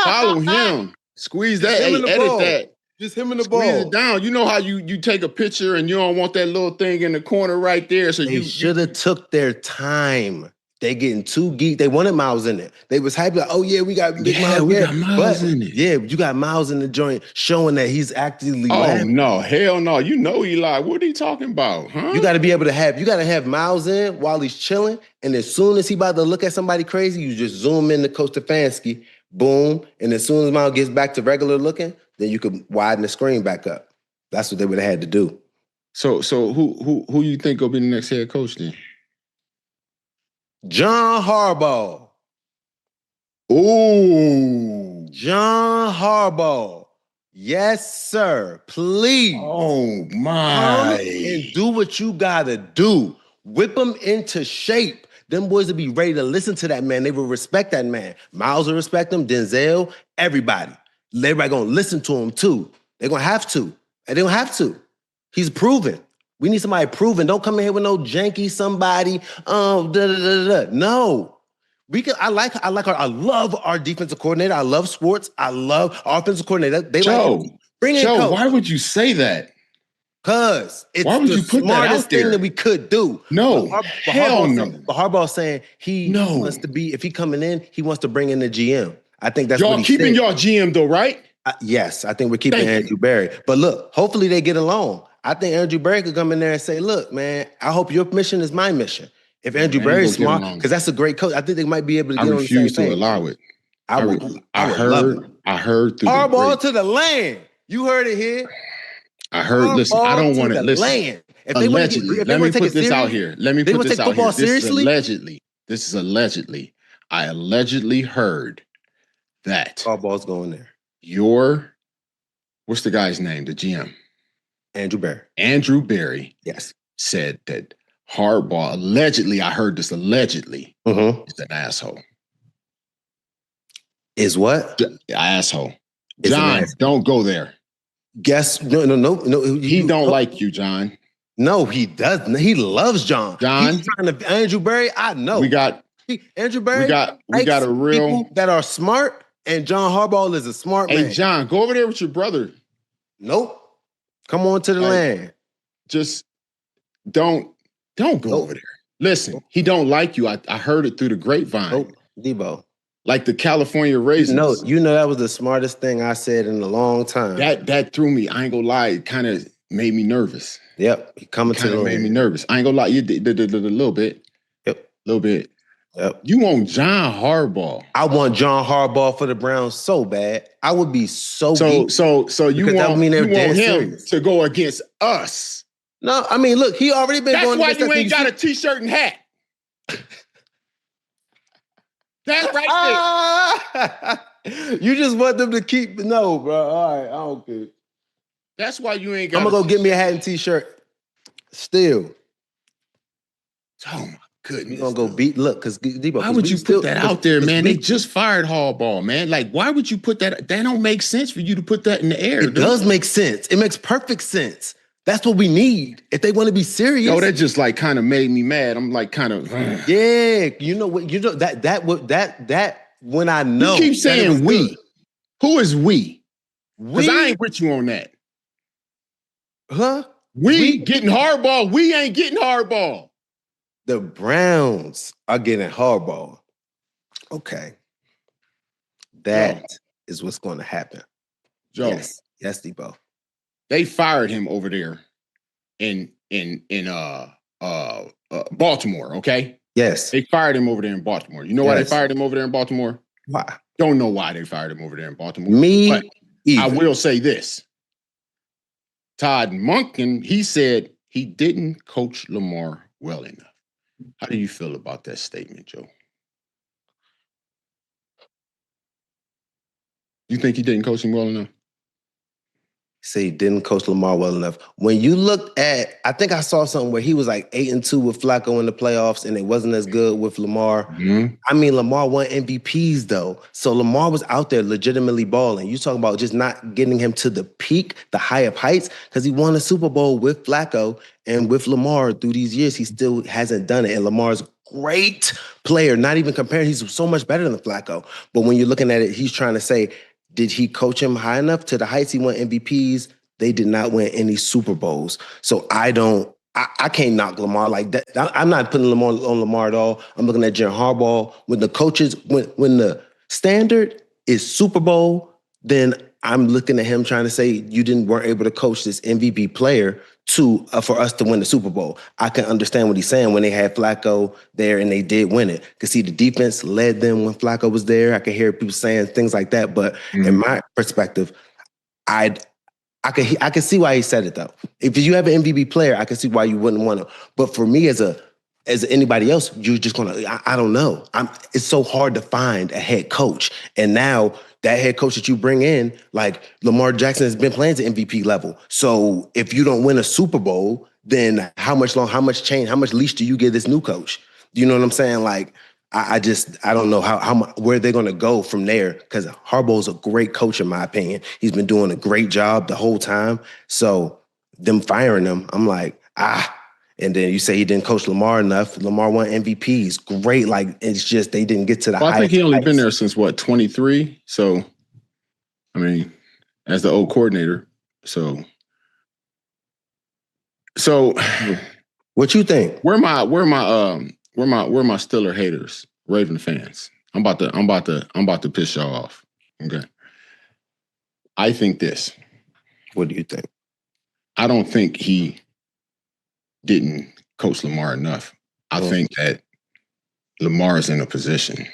follow him. Squeeze that. Edit that. Just him in the ball. Squeeze it down. You know how you take a picture and you don't want that little thing in the corner right there. So they should have took their time. They getting too geek. They wanted Myles in it. They was happy like, oh yeah, we got big Myles. We got Myles in it. Yeah, you got Myles in the joint showing that he's actively laughing. No, hell no. You know he lied. What are you talking about? Huh? You got to be able to have Myles in while he's chilling. And as soon as he about to look at somebody crazy, you just zoom in to Coach Stefanski boom, and as soon as Miles gets back to regular looking, then you could widen the screen back up. That's what they would have had to do. So who you think will be the next head coach then? John Harbaugh. Ooh. John Harbaugh. Yes, sir. Please. Oh, my. Come and do what you got to do. Whip them into shape. Them boys will be ready to listen to that man. They will respect that man. Miles will respect him. Denzel, everybody. Everybody going to listen to him, too. They're going to have to. And they don't have to. He's proven. We need somebody proven. Don't come in here with no janky somebody. No. I love our defensive coordinator. I love sports. I love our offensive coordinator. Bring in coach. Why would you say that? Because it's the smartest thing that we could do. No, hell no. But Harbaugh's saying he wants to be, if he coming in, he wants to bring in the GM. I think that's y'all keeping y'all GM though, right? Yes, I think we're keeping Andrew Berry. But look, hopefully they get along. I think Andrew Berry could come in there and say, look, man, I hope your mission is my mission. If Andrew Berry is smart, because that's a great coach, I think they might be able to get on the same page. I refuse to allow it. I heard through Harbaugh to the land. You heard it here. I heard. Harbaugh, listen, I don't want to listen. Land. Allegedly, let me put this out here. Let me put this out here. Seriously? This is allegedly. I allegedly heard that Harbaugh's going there. What's the guy's name? The GM. Andrew Berry. Andrew Berry. Yes. Said that Harbaugh, allegedly, I heard this allegedly, is an asshole. Is what? Asshole. John, don't go there. No. He don't like you, John. No, he doesn't. He loves John. John. Andrew Berry, I know. Andrew Berry. We got a real people that are smart, and John Harbaugh is a smart man. Hey, John, go over there with your brother. Nope. Come on to the land. Just don't go over there. Listen, he don't like you. I heard it through the grapevine. Nope. Deebo. Like the California raisins. You know that was the smartest thing I said in a long time. That threw me. I ain't gonna lie. It kind of made me nervous. Yep. He coming to the land. Made me nervous. I ain't gonna lie. You did a little bit. Yep. A little bit. Yep. You want John Harbaugh. I want John Harbaugh for the Browns so bad. I would be so you want him serious to go against us. No, I mean, look, he already been going against us. That's why you ain't got a t-shirt and hat. That's right there. You just want them to keep... No, bro. All right, I don't care. That's why you ain't got I'm going to go get me a hat and t-shirt. Still. Oh, my goodness. You're going to go beat... Look, because Deebo... Why would you put that out there, man? They just fired Harbaugh, man. Like, why would you put that... That don't make sense for you to put that in the air. It does make sense. It makes perfect sense. That's what we need if they want to be serious. No, that just like kind of made me mad. I'm like kind of yeah. You know what? You know that when I know you keep saying we. Good. Who is we? Because I ain't with you on that. Huh? We getting Harbaugh. We ain't getting Harbaugh. The Browns are getting Harbaugh. Okay. That is what's going to happen. Joe. Yes, Deebo. They fired him over there in Baltimore, okay? Yes. They fired him over there in Baltimore. You know why they fired him over there in Baltimore? Why? Don't know why they fired him over there in Baltimore. But I will say this. Todd Monken, he said he didn't coach Lamar well enough. How do you feel about that statement, Joe? You think he didn't coach him well enough? Say he didn't coach Lamar well enough. When you looked at, I think I saw something where he was like 8-2 with Flacco in the playoffs, and it wasn't as good with Lamar. Mm-hmm. I mean, Lamar won MVPs though, so Lamar was out there legitimately balling. You talking about just not getting him to the peak, the high of heights, because he won a Super Bowl with Flacco and with Lamar through these years. He still hasn't done it, and Lamar's great player. Not even comparing, he's so much better than Flacco. But when you're looking at it, he's trying to say, did he coach him high enough to the heights? He won MVPs. They did not win any Super Bowls. So I can't knock Lamar like that. I'm not putting Lamar on Lamar at all. I'm looking at John Harbaugh. When the coaches, when the standard is Super Bowl, then I'm looking at him trying to say you weren't able to coach this MVP player to for us to win the Super Bowl. I can understand what he's saying when they had Flacco there and they did win it. Because see, the defense led them when Flacco was there. I could hear people saying things like that. But in my perspective, I can see why he said it though. If you have an MVP player, I can see why you wouldn't want to. But for me, as anybody else, you're just gonna. I don't know. It's so hard to find a head coach, and now that head coach that you bring in, like Lamar Jackson, has been playing to MVP level. So if you don't win a Super Bowl, then how much leash do you give this new coach? You know what I'm saying? Like. I don't know where they're going to go from there, because Harbaugh's a great coach in my opinion. He's been doing a great job the whole time. So them firing him, I'm like, And then you say he didn't coach Lamar enough. Lamar won MVPs. Great. Like, it's just they didn't get to the highest. I think he only been there since, 23? So, I mean, as the old coordinator. So what you think? Where my Steeler haters, Raven fans? I'm about to piss y'all off. Okay. I think this. What do you think? I don't think he didn't coach Lamar enough. I think that Lamar is in a position.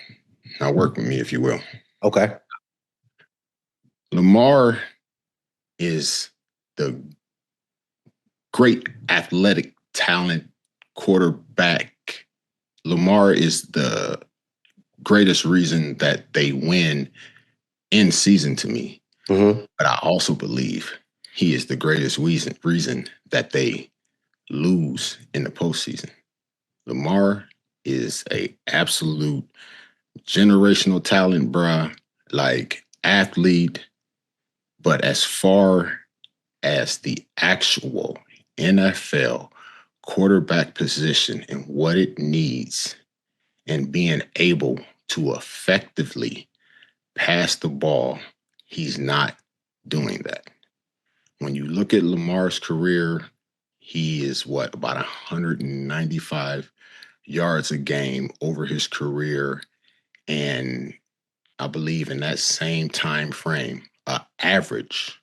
Now work with me, if you will. Okay. Lamar is the great athletic talent quarterback. Lamar is the greatest reason that they win in season to me. Mm-hmm. But I also believe he is the greatest reason that they lose in the postseason. Lamar is a absolute generational talent, bruh, like athlete. But as far as the actual NFL quarterback position and what it needs and being able to effectively pass the ball, he's not doing that. When you look at Lamar's career, he is about 195 yards a game over his career. And I believe in that same time frame, the average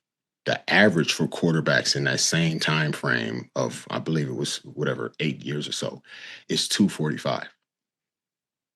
for quarterbacks in that same time frame of, I believe it was 8 years or so, is 245.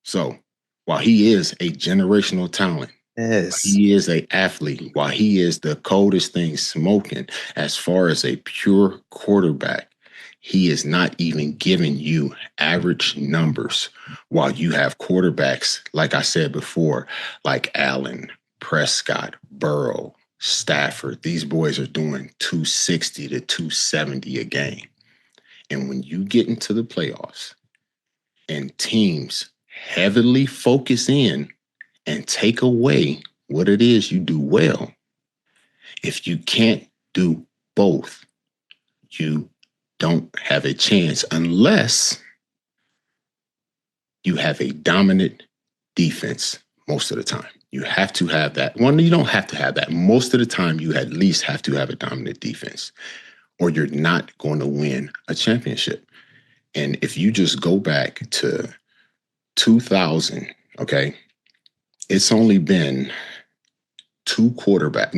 So while he is a generational talent, yes, he is an athlete, while he is the coldest thing smoking, as far as a pure quarterback, he is not even giving you average numbers, while you have quarterbacks, like I said before, like Allen, Prescott, Burrow, Stafford. These boys are doing 260 to 270 a game. And when you get into the playoffs and teams heavily focus in and take away what it is you do well, if you can't do both, you don't have a chance unless you have a dominant defense most of the time. You have to have that. Well, you don't have to have that. Most of the time, you at least have to have a dominant defense, or you're not going to win a championship. And if you just go back to 2000, okay, it's only been three quarterbacks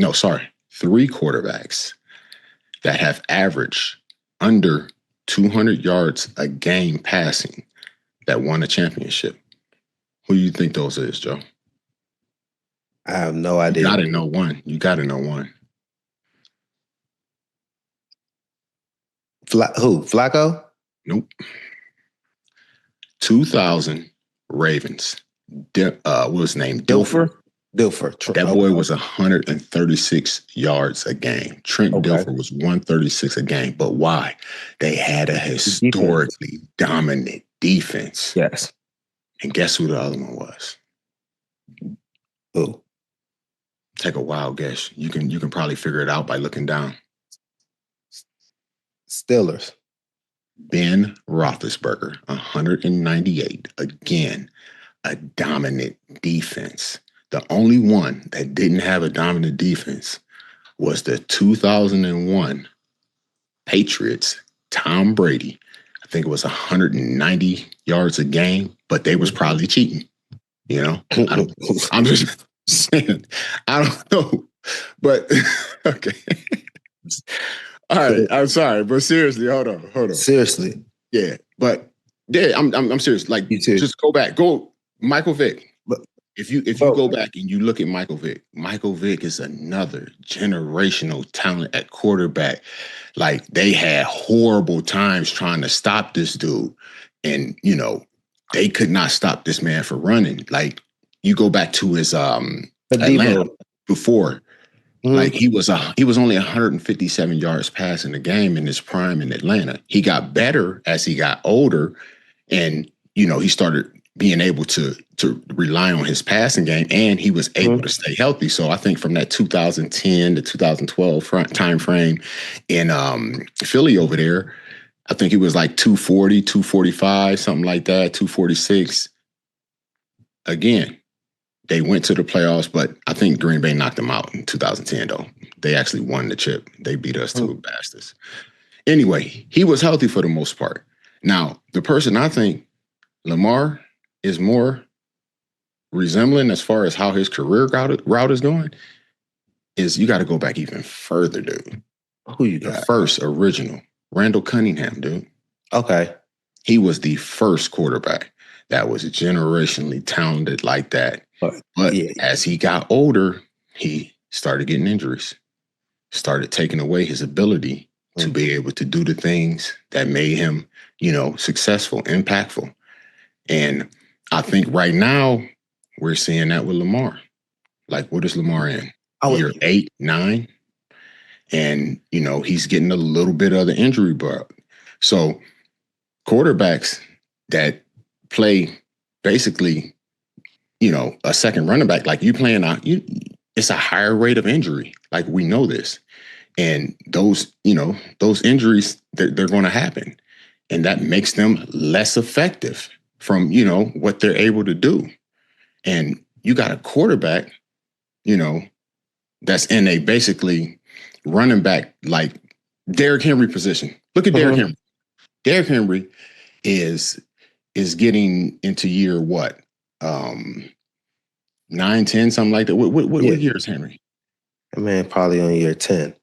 that have averaged under 200 yards a game passing that won a championship. Who do you think those is, Joe? I have no idea. You got to know one. Who? Flacco? Nope. 2000 Ravens. What was his name? Dilfer. That boy was 136 yards a game. Trent Dilfer was 136 a game. But why? They had a historically dominant defense. Yes. And guess who the other one was? Who? Take a wild guess. You can probably figure it out by looking down. Steelers. Ben Roethlisberger, 198. Again, a dominant defense. The only one that didn't have a dominant defense was the 2001 Patriots, Tom Brady. I think it was 190 yards a game, but they was probably cheating. You know, I'm just saying, I don't know But okay. All right. I'm sorry, but seriously, hold on. Seriously. Yeah. But yeah, I'm serious. Like, just go back. Go Michael Vick. If you go back and you look at Michael Vick is another generational talent at quarterback. Like, they had horrible times trying to stop this dude. And, they could not stop this man for running. Like, you go back to his Atlanta before. Mm-hmm. Like, he was only 157 yards passing the game in his prime in Atlanta. He got better as he got older, and he started being able to rely on his passing game, and he was able to stay healthy. So I think from that 2010 to 2012 time frame in Philly over there, I think he was like 240, 245, something like that, 246. Again, they went to the playoffs, but I think Green Bay knocked them out in 2010, though. They actually won the chip. They beat us two bastards. Anyway, he was healthy for the most part. Now, the person I think Lamar is more resembling as far as how his career route is going is you got to go back even further, dude. Who you got? The first original, Randall Cunningham, dude. Okay. He was the first quarterback that was generationally talented like that. But as he got older, he started getting injuries, started taking away his ability to be able to do the things that made him, successful, impactful. And I think right now we're seeing that with Lamar. Like, what is Lamar in? Year 8, 9? And, he's getting a little bit of the injury bug. So quarterbacks that play basically, a second running back, like you playing out, it's a higher rate of injury. Like, we know this. And those injuries, they're going to happen. And that makes them less effective from, what they're able to do. And you got a quarterback, that's in a basically running back, like Derrick Henry position. Look at Derrick Henry. Derrick Henry is getting into year what? 9, 10, something like that. What year is Henry? Man, probably on year 10.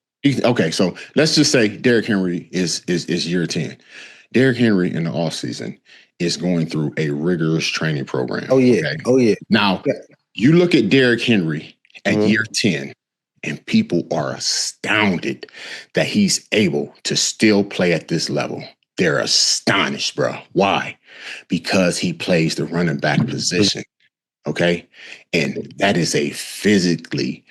Okay, so let's just say Derrick Henry is year 10. Derrick Henry in the offseason is going through a rigorous training program. Oh, yeah. Okay? Oh, yeah. Now, you look at Derrick Henry at year 10, and people are astounded that he's able to still play at this level. They're astonished, bro. Why? Because he plays the running back position, okay? And that is a physically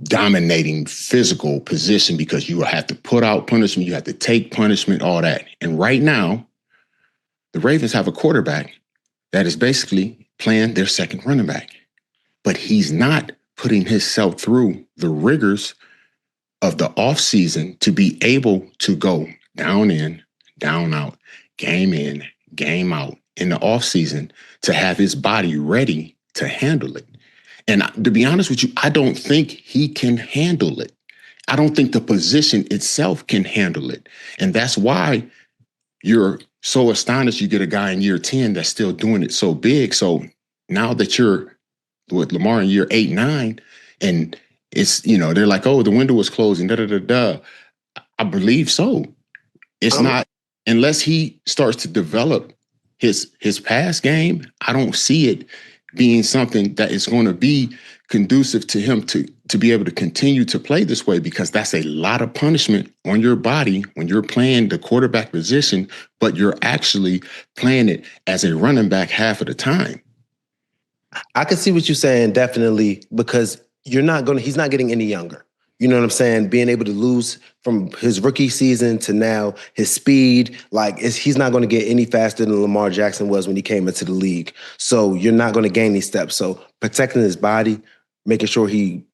dominating physical position because you will have to put out punishment, you have to take punishment, all that. And right now, the Ravens have a quarterback that is basically playing their second running back. But he's not putting himself through the rigors of the offseason to be able to go down in, down out, game in, game out in the offseason to have his body ready to handle it. And to be honest with you, I don't think he can handle it. I don't think the position itself can handle it. And that's why you're so astonished you get a guy in year 10 that's still doing it so big. So now that you're with Lamar in year 8, 9, and it's, they're like, oh, the window was closing, I believe so. It's not, unless he starts to develop his pass game, I don't see it being something that is going to be conducive to him to be able to continue to play this way, because that's a lot of punishment on your body when you're playing the quarterback position, but you're actually playing it as a running back half of the time. I can see what you're saying, definitely, because he's not getting any younger. You know what I'm saying? Being able to lose from his rookie season to now, his speed, he's not going to get any faster than Lamar Jackson was when he came into the league. So you're not going to gain these steps. So protecting his body, making sure he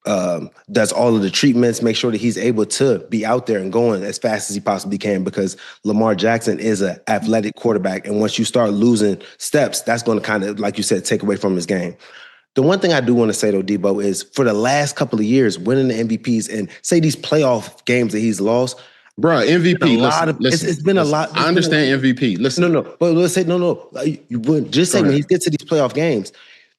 does all of the treatments, make sure that he's able to be out there and going as fast as he possibly can, because Lamar Jackson is an athletic quarterback. And once you start losing steps, that's going to kind of, like you said, take away from his game. The one thing I do want to say, though, Deebo, is for the last couple of years, winning the MVPs and say these playoff games that he's lost. Bro, MVP, it's been a lot. I understand MVP. Listen. No. But let's say, no. You just say when he gets to these playoff games,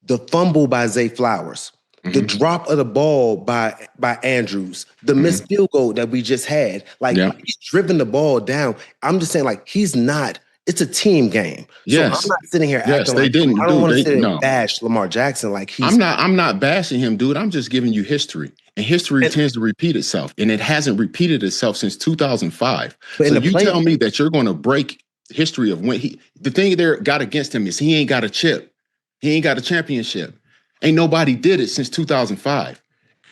the fumble by Zay Flowers, the drop of the ball by Andrews, the missed field goal that we just had. Like, he's driven the ball down. I'm just saying, like, he's not. It's a team game. Yes. So I'm not sitting here acting they like didn't. I don't want to sit and bash Lamar Jackson like he's. I'm not bashing him, dude. I'm just giving you history. And history tends to repeat itself. And it hasn't repeated itself since 2005. So you tell me that you're going to break history of when the thing there got against him is he ain't got a chip. He ain't got a championship. Ain't nobody did it since 2005.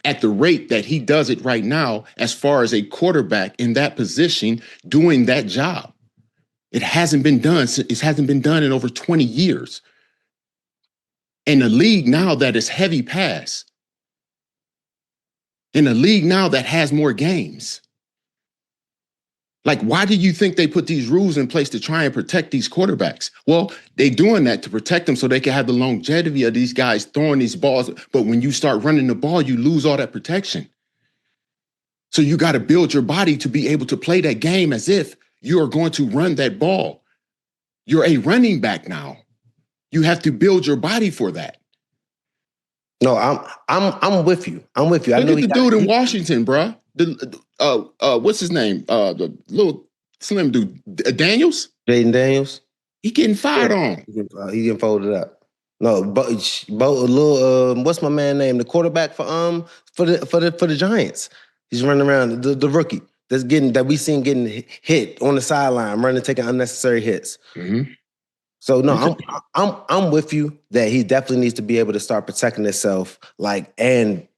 At the rate that he does it right now, as far as a quarterback in that position doing that job. It hasn't been done. It hasn't been done in over 20 years. In a league now that is heavy pass. In a league now that has more games. Like, why do you think they put these rules in place to try and protect these quarterbacks? Well, they doing that to protect them so they can have the longevity of these guys throwing these balls. But when you start running the ball, you lose all that protection. So you got to build your body to be able to play that game as if you are going to run that ball. You're a running back now. You have to build your body for that. No, I'm with you. I'm with you. Look at the dude in Washington, bro. What's his name? The little slim dude, Daniels. Jaden Daniels. He getting fired on. He getting folded up. No, but little what's my man name? The quarterback for the Giants. He's running around the rookie that we seen getting hit on the sideline, taking unnecessary hits. So no, I'm with you that he definitely needs to be able to start protecting himself, like, and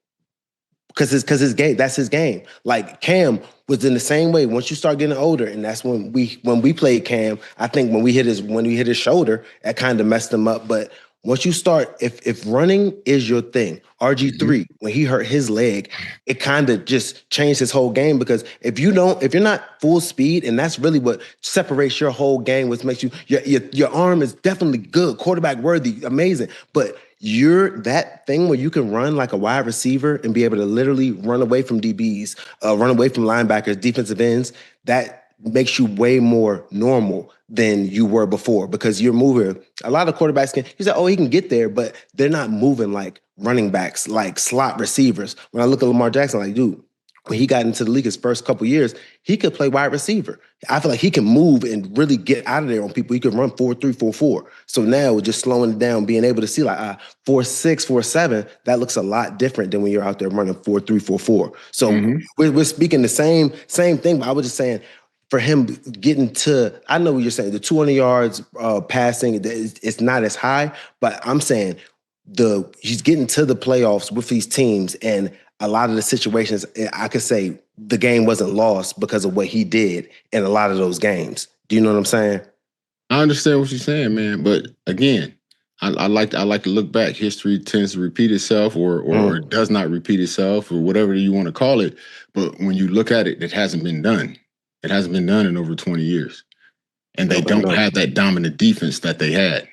because his game, that's his game. Like Cam was in the same way. Once you start getting older, and that's when we played Cam, I think when we hit his shoulder, that kind of messed him up. But once you start, if running is your thing, RG3, when he hurt his leg, it kind of just changed his whole game, because if you're not full speed, and that's really what separates your whole game, which makes you, your arm is definitely good, quarterback worthy, amazing, but you're that thing where you can run like a wide receiver and be able to literally run away from DBs, run away from linebackers, defensive ends, that makes you way more normal than you were before, because you're moving. A lot of quarterbacks he can get there, but they're not moving like running backs, like slot receivers. When I look at Lamar Jackson, like, dude, when he got into the league his first couple years, he could play wide receiver. I feel like he can move and really get out of there on people. He could run 4.3, 4.4. So now just slowing it down, being able to see like 4.6, 4.7, that looks a lot different than when you're out there running 4.3, 4.4. So we're speaking the same thing, but I was just saying, for him getting to, I know what you're saying, the 200 yards passing, it's not as high, but I'm saying he's getting to the playoffs with these teams, and a lot of the situations, I could say the game wasn't lost because of what he did in a lot of those games. Do you know what I'm saying? I understand what you're saying, man. But again, I like to look back. History tends to repeat itself, or it does not repeat itself, or whatever you want to call it. But when you look at it, it hasn't been done. It hasn't been done in over 20 years. And they don't have that dominant defense that they had.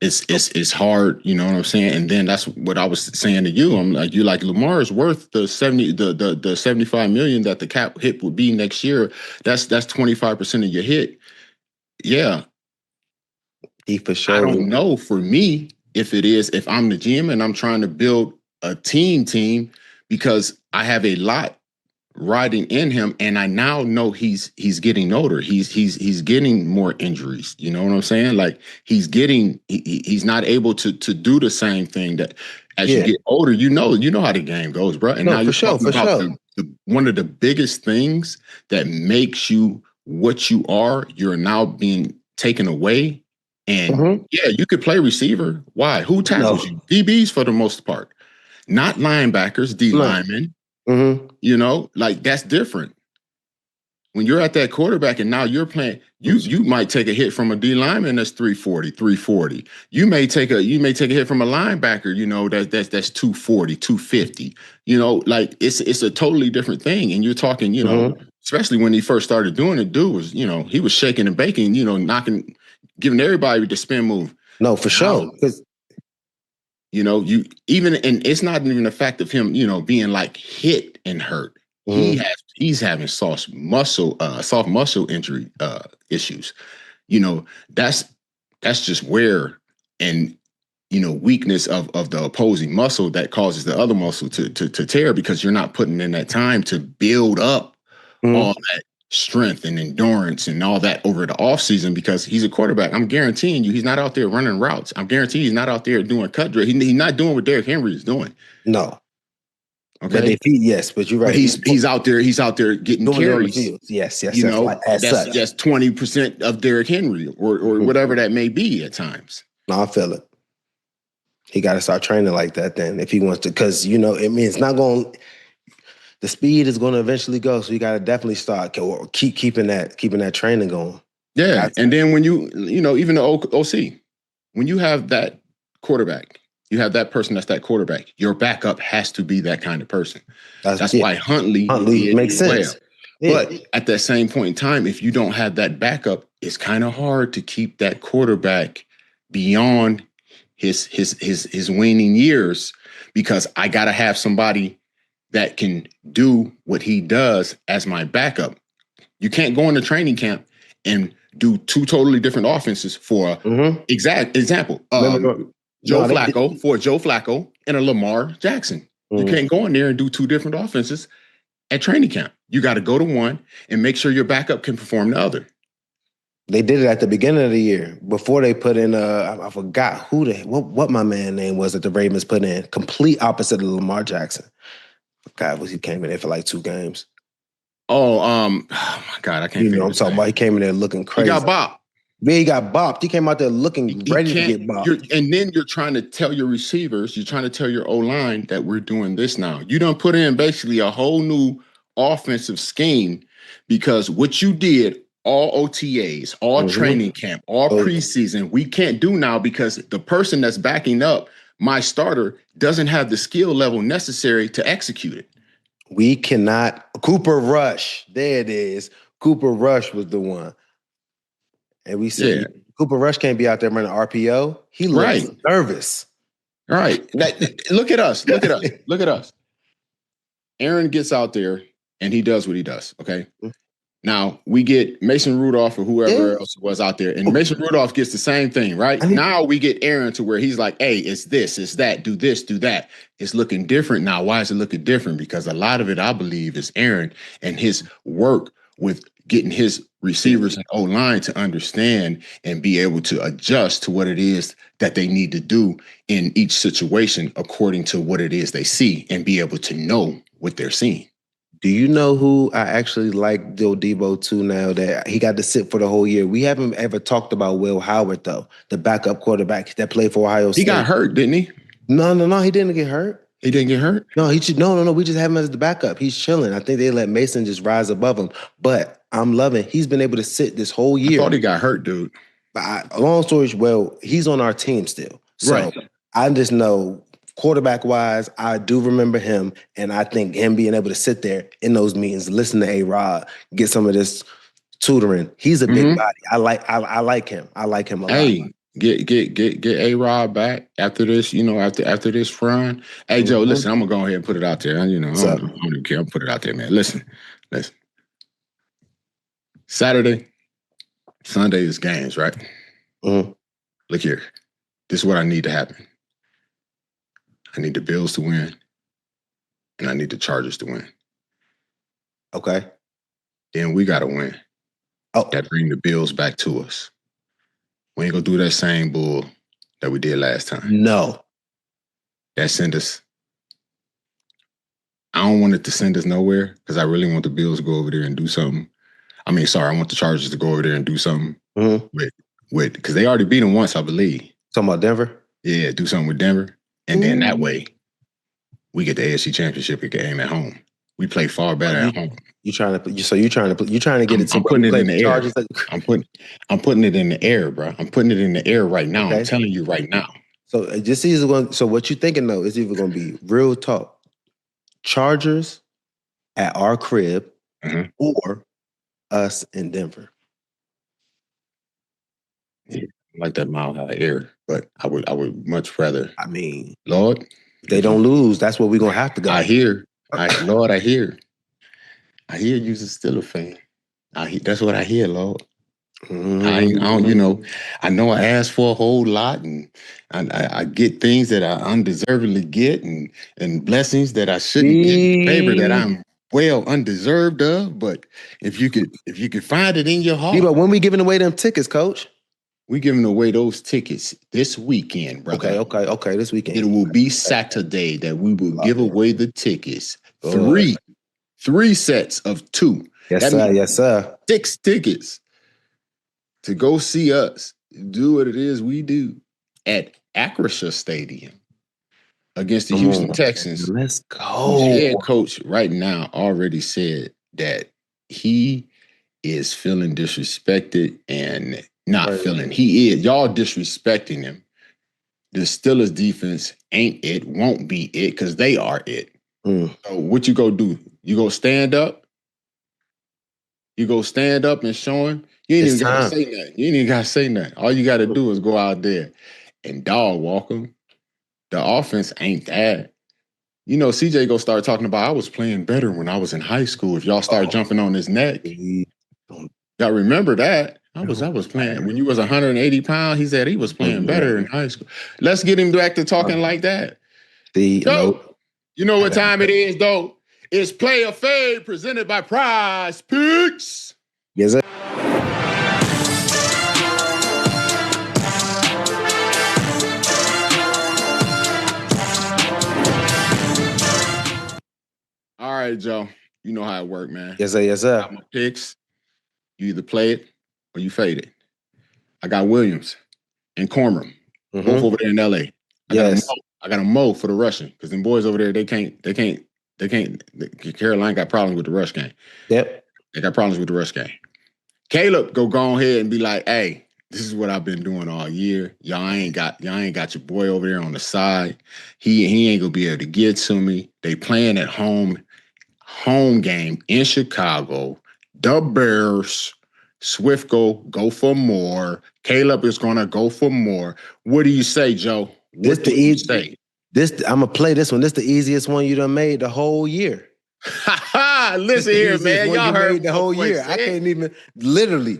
It's hard, you know what I'm saying? And then that's what I was saying to you. I'm like, Lamar is worth the 75 million that the cap hit would be next year. That's 25% of your hit. Yeah. He for sure. I don't know for me if I'm the GM and I'm trying to build a team, because I have a lot riding in him, and I now know he's getting older. He's getting more injuries. You know what I'm saying? Like he's not able to do the same thing that as you get older. You know how the game goes, bro. And now you're talking about one of the biggest things that makes you what you are. You're now being taken away, and you could play receiver. Why? Who tackles you? DBs for the most part, not linebackers. D linemen. You know, like that's different. When you're at that quarterback and now you're playing, you might take a hit from a D lineman that's 340. You may take a hit from a linebacker, you know, that's 240, 250. You know, like it's a totally different thing. And you're talking, you know, especially when he first started doing it, dude was, you know, he was shaking and baking, you know, giving everybody the spin move. No, for sure. You know, and it's not even the fact of him, you know, being like hit and hurt. He's having soft muscle injury issues. You know, that's just wear. And weakness of the opposing muscle that causes the other muscle to tear because you're not putting in that time to build up all that strength and endurance and all that over the offseason because he's a quarterback. I'm guaranteeing you he's not out there running routes. I'm guaranteeing he's not out there doing cut drill. He's not doing what Derrick Henry is doing. No. Okay. Yes, but you're right. But he's out there getting carries. Yes. That's 20% of Derrick Henry or whatever that may be at times. No, I feel it. He got to start training like that then if he wants to, because it's not going. The speed is going to eventually go, so you got to definitely start or keeping that training going. Yeah, and then when even the OC, when you have that quarterback, you have that person that's that quarterback. Your backup has to be that kind of person. That's why Huntley makes sense. Yeah. But at that same point in time, if you don't have that backup, it's kind of hard to keep that quarterback beyond his waning years because I got to have somebody that can do what he does as my backup. You can't go into training camp and do two totally different offenses for exact example. Joe Flacco and a Lamar Jackson. You can't go in there and do two different offenses at training camp. You got to go to one and make sure your backup can perform the other. They did it at the beginning of the year before they put in. I forgot what my man name was that the Ravens put in. Complete opposite of Lamar Jackson. God, he came in there for like 2 games. Oh my God, I can't. You know what I'm talking about? He came in there looking crazy. He got bopped. Yeah, he got bopped. He came out there looking ready to get bopped. And then you're trying to tell your receivers, you're trying to tell your O-line that we're doing this now. You done put in basically a whole new offensive scheme because what you did, all OTAs, all training camp, all preseason, we can't do now because the person that's backing up my starter doesn't have the skill level necessary to execute it. We cannot. Cooper Rush. There it is. Cooper Rush was the one. And we said Cooper Rush can't be out there running RPO. He looks nervous. Right. Look at us. Look at us. Aaron gets out there and he does what he does. Okay. Now we get Mason Rudolph or whoever else was out there, and Mason Rudolph gets the same thing, right? Now we get Aaron to where he's like, hey, it's this, it's that, do this, do that. It's looking different now. Why is it looking different? Because a lot of it, I believe, is Aaron and his work with getting his receivers and O-line to understand and be able to adjust to what it is that they need to do in each situation according to what it is they see and be able to know what they're seeing. Do you know who I actually like Deebo too now that he got to sit for the whole year? We haven't ever talked about Will Howard, though, the backup quarterback that played for Ohio State. He got hurt, didn't he? No, he didn't get hurt. He didn't get hurt? No, no. We just have him as the backup. He's chilling. I think they let Mason just rise above him. But I'm loving he's been able to sit this whole year. I thought he got hurt, dude. Long story short, he's on our team still. So I just know quarterback-wise, I do remember him, and I think him being able to sit there in those meetings, listen to A-Rod, get some of this tutoring. He's a big body. I like him. I like him a lot. Hey, get A-Rod back after this, after this run. Hey, Joe, listen, I'm going to go ahead and put it out there. I don't even care. I'm put it out there, man. Listen. Saturday, Sunday is games, right? Look here. This is what I need to happen. I need the Bills to win, and I need the Chargers to win. Okay. Then we got to win. That bring the Bills back to us. We ain't going to do that same bull that we did last time. No. That send us. I don't want it to send us nowhere because I really want the Bills to go over there and do something. I want the Chargers to go over there and do something with because they already beat them once, I believe. Talking about Denver? Yeah, do something with Denver. And then that way, we get the AFC Championship game at home. We play far better at home. You're trying to get it. I'm putting it in the air. I'm putting it in the air, bro. I'm putting it in the air right now. Okay. I'm telling you right now. So just either going. So what you're thinking though is either going to be real talk, Chargers at our crib, or us in Denver. Yeah. Like that mile high air, but I would much rather. I mean, Lord, if they don't lose, that's where we're gonna have to go. I hear. Lord, I hear. I hear you's a Steelers fan. That's what I hear, Lord. I don't, I know I asked for a whole lot, and I get things that I undeservedly get, and blessings that I shouldn't get, favor that I'm well undeserved of. But if you could find it in your heart, Deebo, when we giving away them tickets, Coach? we giving away those tickets this weekend, brother. Okay. This weekend. It will be Saturday that we will give away the tickets. Three sets of 2. Yes, sir. Yes, sir. 6 tickets to go see us do what it is we do at Acrisure Stadium against the Houston Texans. Let's go. The head coach right now already said that he is feeling disrespected and not feeling. He is. Y'all disrespecting him. The Steelers defense ain't it, won't be it, because they are it. So what you go do? You go stand up? You go stand up and show him? You ain't even got to say nothing. You ain't even got to say nothing. All you got to do is go out there and dog walk them. The offense ain't that. CJ go start talking about, I was playing better when I was in high school. If y'all start jumping on his neck, y'all remember that. I was playing when you was 180 pounds. He said he was playing better in high school. Let's get him back to talking like that. You know what time it is, though? It's Play or Fade presented by PrizePicks. Yes, sir. All right, Joe. You know how it works, man. Yes, sir. Yes, sir. I got my picks. You either play it or you fade it. I got Williams and Corman, both over there in LA. I got a Mo for the rushing because them boys over there, they can't. Carolina got problems with the rush game. Yep. They got problems with the rush game. Caleb go ahead and be like, hey, this is what I've been doing all year. Y'all ain't got your boy over there on the side. He ain't gonna be able to get to me. They playing at home game in Chicago. The Bears. Swift go for more. Caleb is gonna go for more. What do you say, Joe? What do you say? I'm gonna play this one. This the easiest one you done made the whole year. Listen here, man. Y'all heard the whole year. I can't even literally,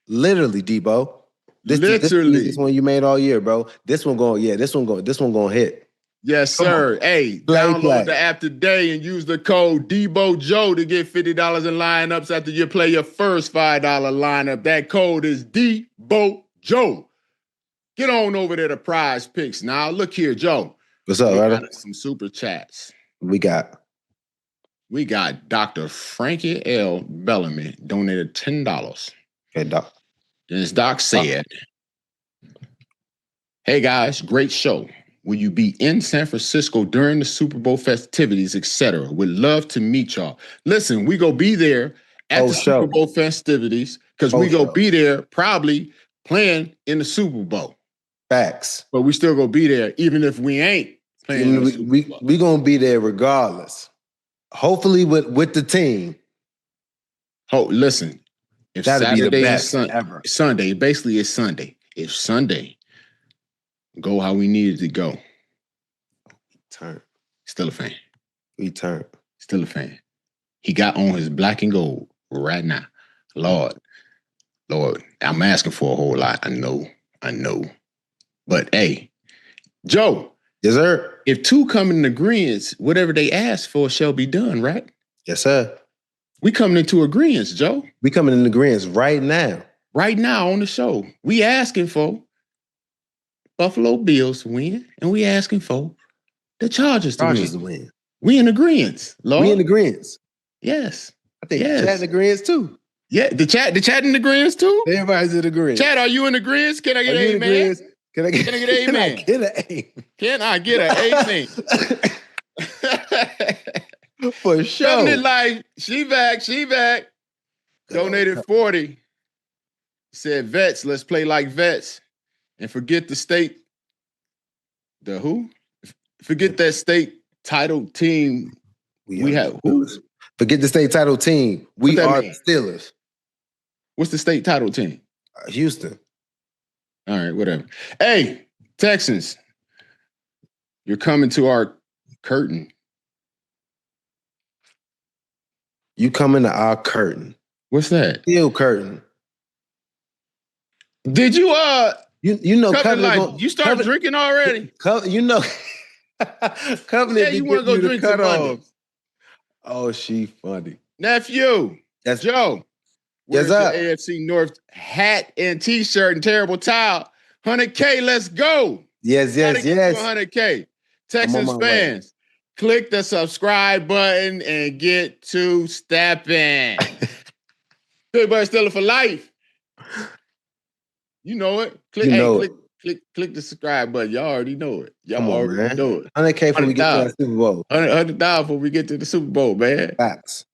Deebo. This is the easiest one you made all year, bro. This one gonna hit. Yes, sir. Hey, download the app today and use the code DeboJoe to get $50 in lineups after you play your first $5 lineup. That code is DeboJoe. Get on over there to PrizePicks now. Look here, Joe. What's up, brother? Some super chats. We got Dr. Frankie L. Bellamy donated $10. Hey, Doc. And as Doc said, hey, guys, great show. Will you be in San Francisco during the Super Bowl festivities, etc.? Would love to meet y'all. Listen, we go be there at the Super Bowl festivities because we go be there probably playing in the Super Bowl. Facts. But we still go be there even if we ain't playing. We gonna be there regardless. Hopefully with the team. Listen, if that'd Saturday be the best ever. Sunday, basically it's Sunday. If Sunday go how we needed to go. Turn. Still a fan. Return. Still a fan. He got on his black and gold right now. Lord, I'm asking for a whole lot. I know. But hey, Joe. Yes, sir. If 2 come in agreement, whatever they ask for shall be done, right? Yes, sir. We coming into agreement, Joe. We coming in agreement right now. Right now on the show. We asking for Buffalo Bills to win, and we asking for the Chargers to win. We in agreement, Lord. We in agreement. Yes. I think the chat in agreement too. Yeah, the chat in agreement too? Everybody's in agreement. Chat, are you in agreement? Can I get an amen? Can I get an amen? Can I get an amen? For sure. Covenant Life, she back. Donated 40. Said, vets, let's play like vets. And forget the state. The who? Forget that state title team. We have who? Forget the state title team. We are the Steelers. What's the state title team? Houston. All right, whatever. Hey, Texans, you're coming to our curtain. You coming to our curtain. What's that? Steel curtain. Did you you know Covenant, Covenant you start drinking already? You know Covenant You be want to giving go you the drink some Monday? cutoffs. Oh, she funny. Nephew, Yes. Joe, where's Yes, your up. AFC North hat and T-shirt and terrible towel? 100K, let's go. Yes. 100K. Texans my way. fans, click the subscribe button and get to stepping. Big Bird Steeler for life. You know it. Click the subscribe button. Y'all already know it. Y'all already know it. 100K before we get to the Super Bowl. $100 before we get to the Super Bowl, man. Facts.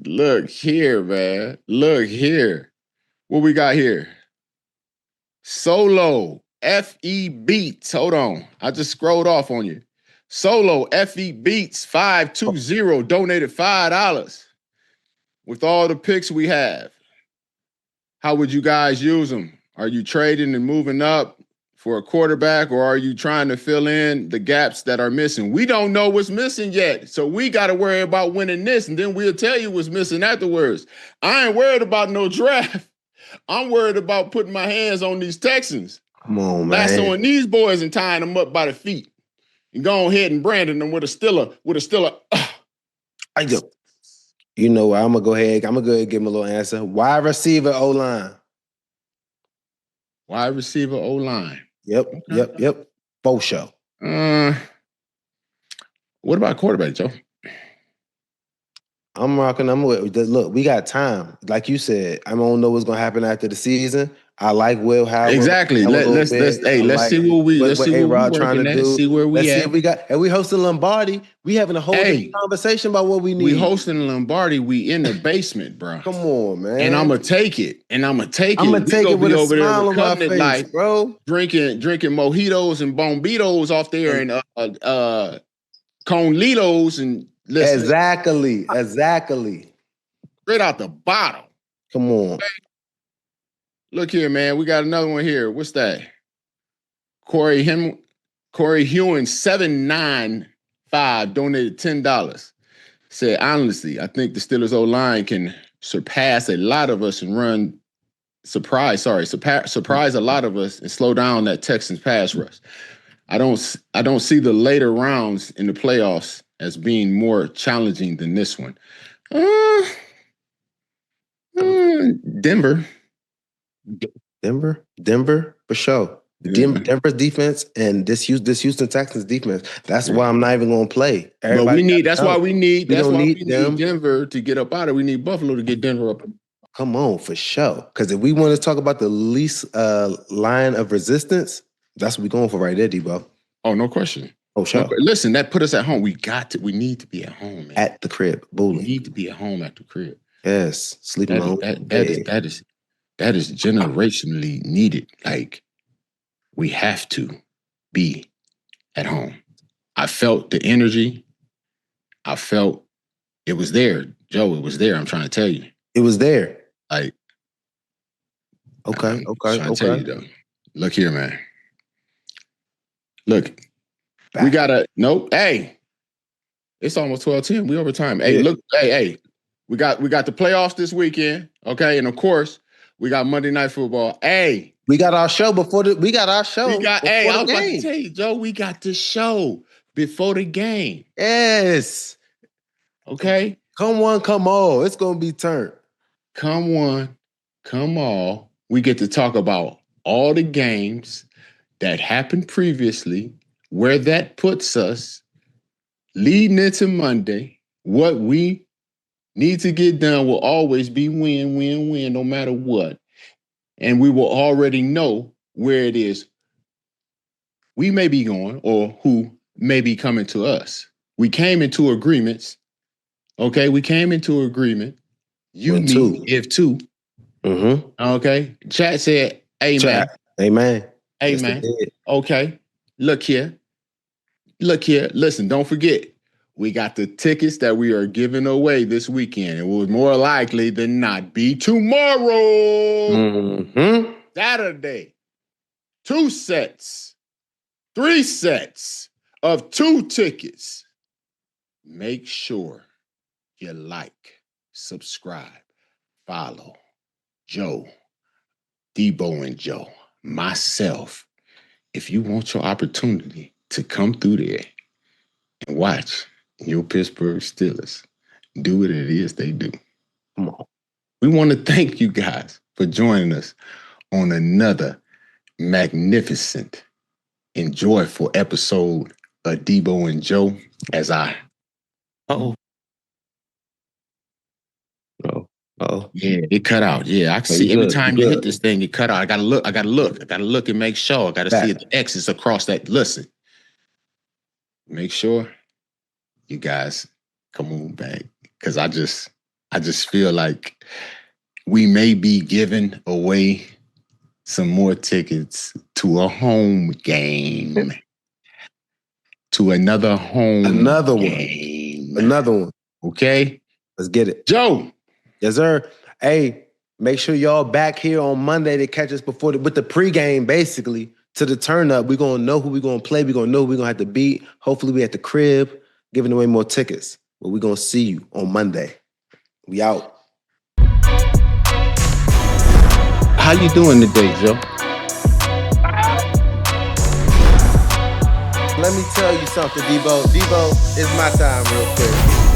Look here, man. Look here. What we got here? Solo FE Beats. Hold on. I just scrolled off on you. Solo FE Beats 520 donated $5 with all the picks we have. How would you guys use them? Are you trading and moving up for a quarterback, or are you trying to fill in the gaps that are missing? We don't know what's missing yet, so we got to worry about winning this, and then we'll tell you what's missing afterwards. I ain't worried about no draft. I'm worried about putting my hands on these Texans. Come on, man. Lassoing these boys and tying them up by the feet. And go ahead and branding them with a Stiller. I go. You know what? I'm gonna go ahead and give him a little answer. Wide receiver, O-line. Wide receiver, O-line. Yep. For sure. What about quarterback, Joe? I'm rocking. Look, we got time. Like you said, I don't know what's gonna happen after the season. I like Will Howard. Exactly. Let's see what we trying to do. See where we let's at. See if we got. And we hosting Lombardi. We having a whole different conversation about what we need. We hosting Lombardi. We in the basement, bro. Come on, man. And I'm gonna take it. I'm gonna take it with a smile on my face, life, bro. Drinking mojitos and bombitos off there and conlitos and listen. Exactly. Straight out the bottle. Come on. Okay. Look here, man. We got another one here. What's that? Corey Hewen 795 donated $10. Said, honestly, I think the Steelers O-line can surprise a lot of us and surprise a lot of us and slow down that Texans pass rush. I don't see the later rounds in the playoffs as being more challenging than this one. Denver, for sure. Denver's defense and this Houston Texans defense. That's why I'm not even going to play. That's why we need Denver to get up out of it. We need Buffalo to get Denver up. Come on, for sure. Because if we want to talk about the least line of resistance, that's what we're going for right there, Deebo. Oh, no question. Oh, sure. Listen, that put us at home. We need to be at home, man. At the crib. Bowling. We need to be at home at the crib. Yes. Sleeping alone. That is generationally needed. Like, we have to be at home. I felt the energy. I felt it was there. Joe, it was there. I'm trying to tell you. It was there. Like, okay. Tell you though. Look here, man. Look, we gotta. Nope. Hey, it's almost 12:10. We over time. Hey, look. Hey. We got the playoffs this weekend. Okay, and of course we got Monday Night Football. Hey, we got our show before the. We got our show. I was about to tell you, Joe. We got the show before the game. Yes. Okay. Come one, come all. It's gonna be turned. Come one, come all. We get to talk about all the games that happened previously, where that puts us, leading into Monday. What we need to get done will always be win, no matter what. And we will already know where it is we may be going or who may be coming to us. We came into agreements. Okay, we came into agreement. You need if two. Mm-hmm. Okay. Chat said, amen. Amen. Amen. Okay. Look here. Listen, don't forget. We got the tickets that we are giving away this weekend. It will more likely than not be tomorrow. Mm-hmm. Saturday. 2 sets. 3 sets of 2 tickets. Make sure you like, subscribe, follow Joe Deebo and Joe, myself, if you want your opportunity to come through there and watch your Pittsburgh Steelers do what it is they do. Come on. We want to thank you guys for joining us on another magnificent and joyful episode of Deebo and Joe as I... Uh-oh. Yeah, it cut out. Yeah, I can see every time you hit this thing, it cut out. I gotta look and make sure. I gotta see if the X is across that. Listen. Make sure you guys come on back. Cause I just feel like we may be giving away some more tickets to a home game. To another home game. Another one. Okay? Let's get it. Joe. Yes, sir. Hey, make sure y'all back here on Monday to catch us with the pregame, basically, to the turn up. We're going to know who we're going to play. We're going to know who we're going to have to beat. Hopefully, we at the crib giving away more tickets. But we're going to see you on Monday. We out. How you doing today, Joe? Let me tell you something, Deebo. Deebo, it's my time real quick.